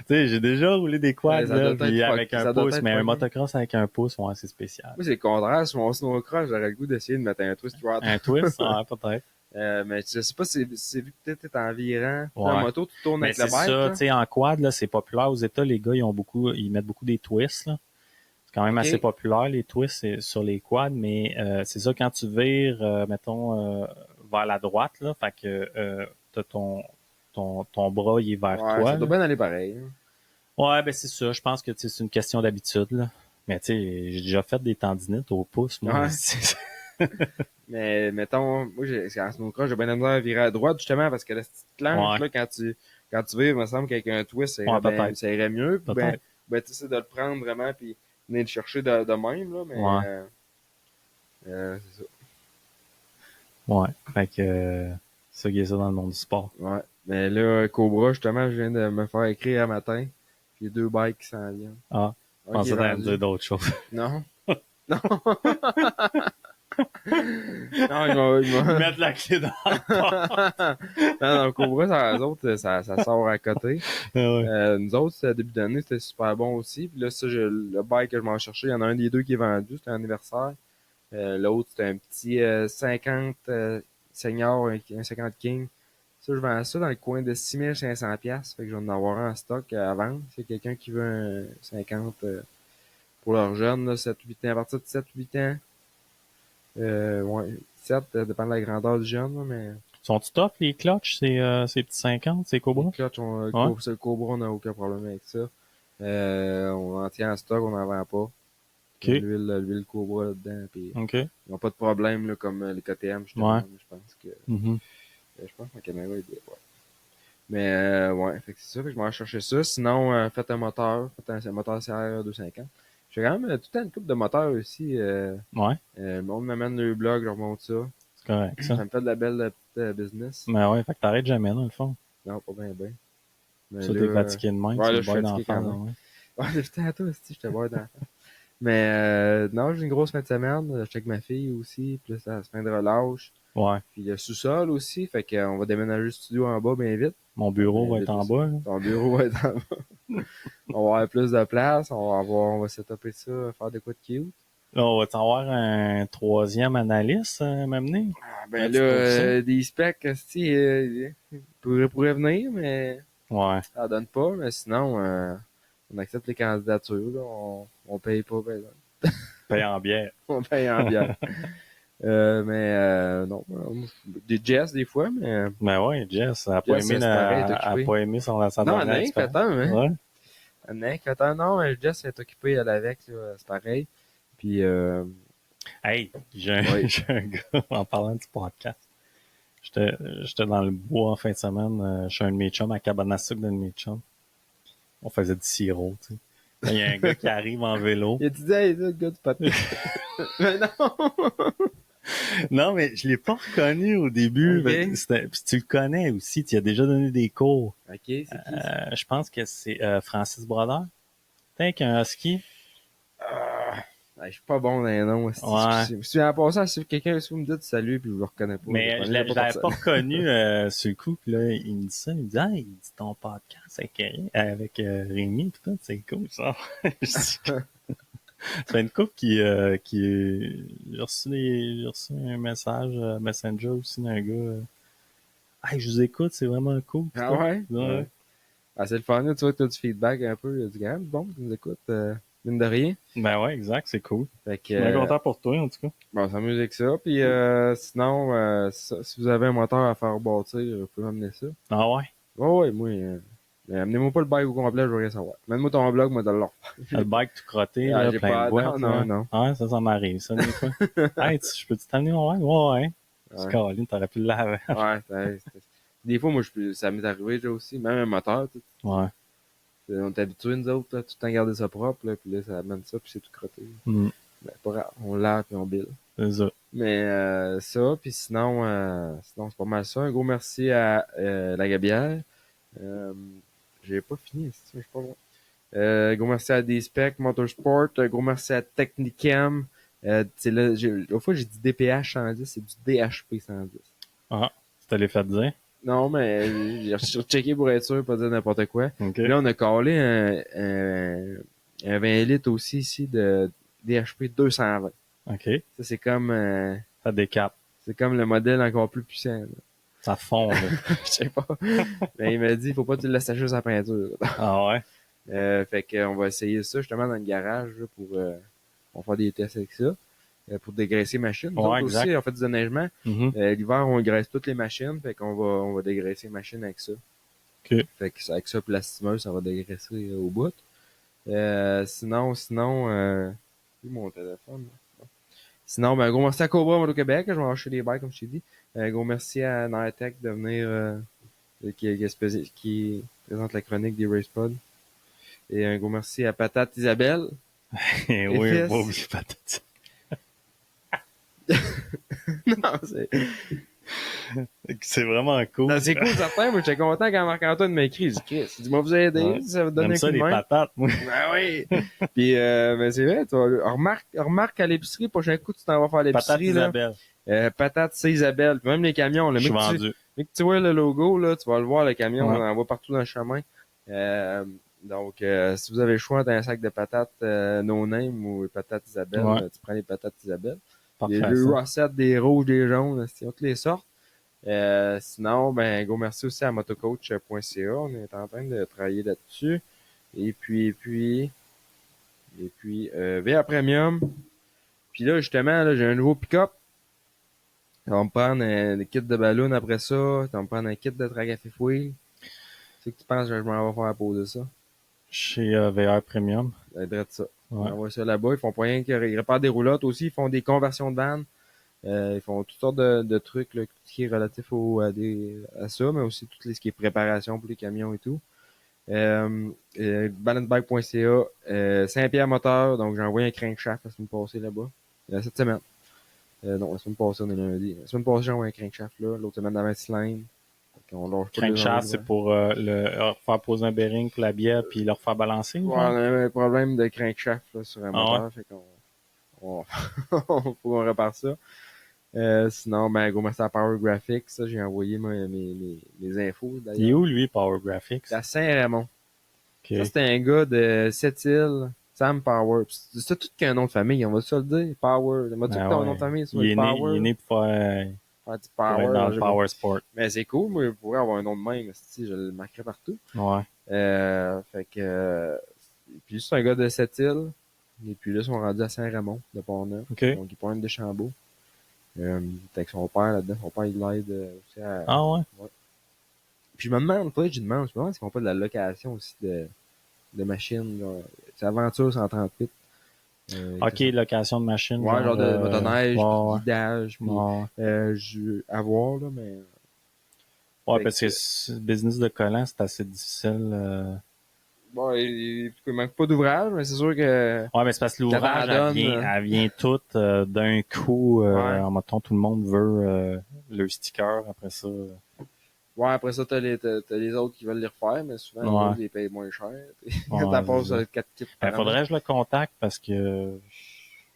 sais, j'ai déjà roulé des quads, Ça doit là, puis être avec un ça doit pouce, être mais un pogné. motocross avec un pouce, ouais, c'est spécial. Moi, c'est le contraire. Sur mon snowcross, j'aurais le goût d'essayer de mettre un twist rod. Un twist, ouais, peut-être. Mais je sais pas si c'est vu que peut-être t'es en virant. La Ouais. moto, tu tournes Mais avec le c'est bike, ça, là. tu sais, en quad, là, c'est populaire aux États, les gars, ils mettent beaucoup des twists, là. C'est quand même assez OK. populaire, les twists sur les quads, mais c'est ça, quand tu vires, mettons, vers la droite, là, fait que t'as ton bras, il est vers Ouais, toi, ça doit là. bien aller pareil. Hein. Ouais, ben c'est ça, je pense que tu sais, c'est une question d'habitude, là. Mais tu sais, j'ai déjà fait des tendinites au pouce, moi. Ouais. Mais mettons, moi, en snowcross, j'ai bien la misère à virer à droite, justement, parce que la petite planche, Ouais, là, quand tu vires, il me semble qu'avec un twist, ouais, peut-être, ça irait mieux. Puis peut-être. tu essaies de le prendre vraiment, puis venir le chercher de même, là, mais, Ouais, c'est ça. ouais. Fait que c'est ça qui est ça dans le monde du sport. Ouais. Mais là, Cobra, justement, je viens de me faire écrire un matin. Puis il y a 2 bikes qui s'en viennent. Ah, je Un qui est pensais que t'allais me dire vendu. d'autres choses. Non. Non. Non, il m'a... Mettre la clé dans le porte. Non, Cobra, ça, eux autres, ça sort à côté. Ah ouais. Nous autres, début d'année, c'était super bon aussi. Puis là, le bike que je m'en cherchais, il y en a un des deux qui est vendu, c'était un anniversaire. L'autre, c'était un petit 50 senior, un 50 king. Ça, je vends ça dans le coin de 6500 pièces. Fait que je vais en avoir un en stock à vendre. C'est quelqu'un qui veut un 50 pour leurs jeunes, là, 7-8 ans. À partir de 7-8 ans, ouais, 7, dépend de la grandeur du jeune, là, mais Sont-tu top, les clutches, ces petits 50, ces les Cobra? clutches, Ouais. le Cobra, on n'a aucun problème avec ça. On en tient en stock, on n'en vend pas. OK. L'huile Cobra là-dedans, puis OK. ils n'ont pas de problème là, comme les KTM, justement. Ouais. Je pense que Mhm. ma caméra est ouais. Mais ouais, fait que c'est ça, fait que je m'en vais chercher ça. Sinon, faites un moteur CR 250. J'ai quand même tout le temps une coupe de moteurs aussi. Ouais. Le monde m'amène le blog, je leur montre ça. C'est correct, ça. Ça me fait de la belle petite business. Mais ouais, fait que t'arrêtes jamais, dans le fond. Non, pas bien, bien. Mais Ça, là, t'es fatigué de même, ouais, tu là, le je suis bois d'en fatigué faire, quand là, même. ouais. Ouais, depuis tantôt, je te vois dans. Mais non, j'ai une grosse fin de semaine. Je suis avec ma fille aussi. Puis là, c'est la semaine de relâche. Ouais. Puis le sous-sol aussi. Fait qu'on va déménager le studio en bas bien vite. Mon bureau va Bien être vite en aussi. bas, là. Ton bureau va être en bas. On va avoir plus de place. On va setuper ça, faire des quoi de cute. Là, on va avoir un troisième analyste à m'amener. Ah, Là, ben tu là, trouves ça? des specs, si, pourrait venir, mais Ouais. ça donne pas. Mais sinon, on accepte les candidatures. Là. On paye pas, ben, Paye en bière. on paye en bière. Mais non, des jazz des fois, mais Ben ouais, Jess, Jess, c'est pareil, elle est elle a occupée. pas aimé sa Non, dernière Anaïs, fait expérience. attends, hein. Ouais. Anaïs, fait attends, non, Jess est occupée, elle avec, là, c'est pareil. Puis, Hey, oui. j'ai un gars, en parlant du podcast. J'étais dans le bois en fin de semaine, chez un de mes chums, à cabane à sucre d'un de mes chums. On faisait du sirop, tu sais. Là, il y a un gars qui arrive en vélo. Il a dit, hey, là, le gars du podcast. Mais non! Non, mais je l'ai pas reconnu au début. Ok. Puis tu le connais aussi, tu y as déjà donné des cours. Ok, c'est qui ça? Je pense que c'est Francis Brodeur. T'es avec un husky. Je suis pas bon dans les noms. Ouais. Je suis en passant, si quelqu'un si vous me dites salut, puis je le reconnais pas. Mais je l'ai l'avais pas reconnu sur le coup. Puis là, il me dit ça. Il me dit, hey, il dit ton podcast avec Rémi. Puis tout, c'est cool ça. C'est une couple j'ai reçu un message Messenger aussi d'un gars. Hey, je vous écoute, c'est vraiment cool. Ah ouais? Ouais. Ah, c'est le fun, là, tu vois, tu as du feedback un peu. Il y a du gars, bon, tu nous écoutes, mine de rien. Ben ouais, exact, c'est cool. Fait Je suis bien que, content pour toi, en tout cas. bon, on s'amuse avec ça. Puis sinon, si vous avez un moteur à faire bâtir, vous pouvez m'amener ça. Ah ouais? Ouais, moi, mais amenez-moi pas le bike au complet, je veux rien savoir. Mets-moi ton blog, moi, de le Le bike tout crotté, Ah, là, j'ai plein de pas, boîtes, non, là. non. Ouais, ça m'arrive, ça, des fois. Hey, je peux-tu t'amener mon bike? Ouais, ouais. C'est Ouais, Caroline, t'aurais pu le laver. ouais, des fois, moi, ça m'est arrivé, déjà aussi, même un moteur, Ouais. on est habitué, nous autres, là, tout le temps garder ça propre, là, puis là, ça amène ça, puis c'est tout crotté. Hmm, Ben, pas grave, on lave, puis on bille. c'est ça. Mais ça, puis sinon c'est pas mal ça. Un gros merci à la Gabière. Euh, j'ai pas fini, je suis pas loin. Gros merci à D-Spec Motorsport. Gros merci à Technicam. C'est là, l'autre fois j'ai dit DPH 110, c'est du DHP 110. Ah, tu t'allais fait dire? Non, mais j'ai checké pour être sûr, pas dire n'importe quoi. OK. Puis là, on a collé un 20 litres aussi ici de DHP 220. OK. Ça, Ça décape. c'est comme le modèle encore plus puissant, là. Ça fond, là. Je sais pas. Mais il m'a dit, faut pas que tu le laisses sécher sa peinture. Ah ouais? Fait qu'on va essayer ça justement dans le garage là, on va faire des tests avec ça. Pour dégraisser les machines. Nous Ouais, autres exact. aussi, on fait du déneigement. Mhm. L'hiver, on graisse toutes les machines. Fait qu'on va dégraisser les machines avec ça. OK. Fait que avec ça, puis la steamer, ça va dégraisser au bout. Sinon, où est mon téléphone? Là? Sinon, ben, un gros merci à Cobra Moto-Québec. Je vais acheter des bikes, comme je t'ai dit. Un gros merci à Nitech de venir, qui présente la chronique des RacePods. Et un gros merci à Patate Isabelle. Et oui, fils. pas oublier patate. Non, c'est... C'est vraiment cool. Non, c'est cool, certain. Moi, j'étais content quand Marc-Antoine m'a écrit. J'ai dit, Chris, dis-moi vous aider, Ouais. ça va te donner J'aime un ça, coup de les main. patates, moi. Ben oui. Puis, ben c'est vrai, remarque à l'épicerie, prochain coup, tu t'en vas faire à Patate l'épicerie, là. Isabelle. Patate, c'est Isabelle. Puis même les camions, là. Je suis vendu. Mais que tu vois le logo, là, tu vas le voir, le camion, Ouais. on en voit partout dans le chemin. Donc, si vous avez le choix d'un sac de patates no name ou patates Isabelle, Ouais. tu prends les patates Isabelle. Parfait, Les ça. Rossettes, des rouges, des jaunes, ils ont toutes les sortes. Sinon, ben, gros merci aussi à motocoach.ca. On est en train de travailler là-dessus. Et puis, VA Premium. Puis là, justement, là, j'ai un nouveau pick-up. On va me prendre un kit de ballon après ça. On va me prendre un kit de track à fifouille. Tu sais que tu penses que je m'en vais faire poser ça? Chez VR Premium. Ça va être ça. On Ouais. envoie ça là-bas. Ils font pas rien qu'ils réparent des roulottes aussi. Ils font des conversions de vannes. Ils font toutes sortes de trucs là, qui est relatif à ça, mais aussi tout ce qui est préparation pour les camions et tout. Balance-bike.ca, Saint-Pierre Moteur, donc j'ai envoyé un crankshaft la semaine passée là-bas. Cette semaine. Non, la semaine passée, on est lundi. La semaine passée, j'ai envoyé un crankshaft là. L'autre semaine, d'avant cylindre. On lâche pas de les Crankshaft, envoyer, c'est pour leur faire poser un bearing pour la bière puis leur faire balancer. ouais, on Genre? a un problème de crankshaft là, sur un moteur, ouais. fait qu'on faut qu'on répare ça. Sinon, ben, gros merci à Power Graphics, ça, j'ai envoyé mes infos, Il est d'ailleurs. où, lui, Power Graphics? C'est à Saint-Raymond. Ok. Ça, c'était un gars de Sept-Îles, Sam Power. C'est tout qu'un nom de famille, on va se le dire. Power. On va dire Ah que ton ouais. nom de famille, c'est Il est Power. né pour faire, Faire du pour être Power. dans je le sais pas. Power Sport. Mais c'est cool, moi, je pourrais avoir un nom de même, si je le marquerais partout. Ouais. Fait que, puis c'est un gars de Sept-Îles. Et puis là, ils sont rendus à Saint-Raymond, de Pont-Neuf. OK. Donc, ils pointent de Chambault. Avec son père là-dedans. Son père, il l'aide aussi à... Ah ouais? Puis je me demande s'ils font pas de la location aussi de machines. Là. C'est Aventure 138. OK, location de machine. Ouais, genre de motoneige, ouais, puis guidage, puis ouais. à voir, là, mais... Ouais, Fait parce que le business de collant, c'est assez difficile. Bon, il manque pas d'ouvrage, mais c'est sûr que... Ouais, mais c'est parce que l'ouvrage, elle vient toute d'un coup. Ouais. En mettons, tout le monde veut le sticker après ça. Ouais, après ça, t'as les autres qui veulent les refaire, mais souvent, les autres, ils payent moins cher. Quand t'en passes 4 kits Il par an. faudrait que je le contacte parce que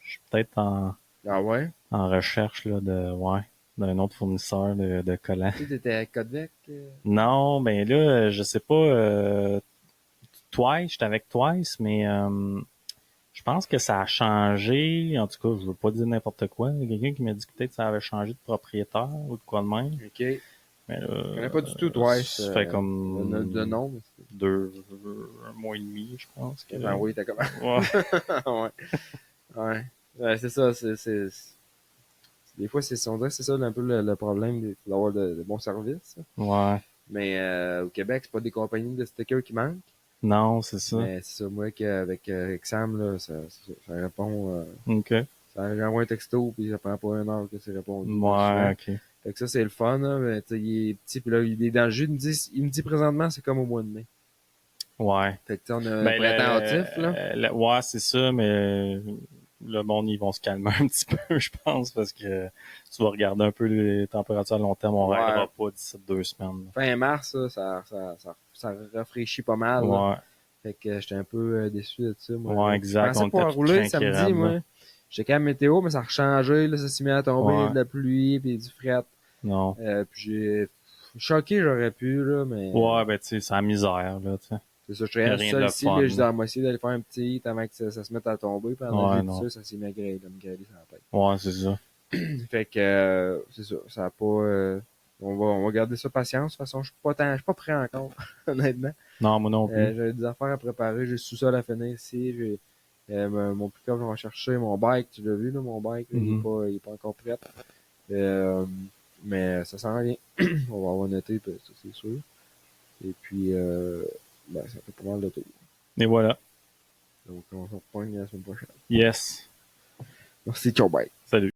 je suis peut-être Ah ouais? en recherche là, d'un autre fournisseur de collants. Tu sais, t'étais à Codevec? Non, ben là, je sais pas. Twice, j'étais avec Twice, mais je pense que ça a changé. En tout cas, je veux pas dire n'importe quoi. Il y a quelqu'un qui m'a dit que peut-être ça avait changé de propriétaire ou de quoi de même. OK. Mais là, Je connais pas du tout Twice. Ça fait comme de nom. un mois et demi, je pense. Ben oui, t'as comment. Ouais. Ouais. Ouais, c'est ça. Des fois, on dirait que c'est ça un peu le problème d'avoir de bons services. Ouais. Mais au Québec, c'est pas des compagnies de stickers qui manquent. Non, c'est ça. Mais c'est ça, moi, avec Exam, là, ça répond. OK. Ça j'envoie un texto, puis ça prend pas 1 heure que c'est répondu. Ouais, OK. Fait que ça, c'est le fun, là, mais tu sais, il est petit, puis là, il est dans le jus, il me dit présentement, c'est comme au mois de mai. Ouais. Fait que tu sais, on a un Ben, printemps hâtif, là. ouais, c'est ça, mais le monde, ils vont se calmer un petit peu, je pense, parce que tu vas regarder un peu les températures à long terme. On Ouais. règlera pas d'ici 2 semaines. Fin mars, ça rafraîchit pas mal, là. Ouais. Fait que j'étais un peu déçu de ça, moi. Ouais, exact. Je pensais pouvoir rouler samedi, moi. J'étais quand même météo, mais ça a rechangé, là, ça s'est mis à tomber, Ouais. de la pluie, puis du fret. Non. Puis j'ai choqué, j'aurais pu, là, mais... Ouais, ben, tu sais, c'est la misère, là, tu sais. C'est ça, je Y a reste rien seul de ici, fun, là, je là. disais, moi, essayer d'aller faire un petit, avant que ça se mette à tomber, pendant que Ouais, j'ai dit non. ça s'est mis à me grêler sur la tête. Ouais, c'est ça. Fait que, c'est ça a pas, on va garder ça patience, de toute façon, je suis pas prêt encore, honnêtement. Non, moi non plus. J'ai des affaires à préparer, j'ai le sous-sol à finir ici, j'ai, mon pick-up, je vais chercher mon bike, tu l'as vu, là, mon bike, là, il est pas encore prêt. Mais ça s'en vient. On va avoir noté, ça, c'est sûr. Et puis, ben, ça fait pas mal de tour. Et voilà. Donc, on se reprend la semaine prochaine. Yes. Merci, ciao, bye. Salut.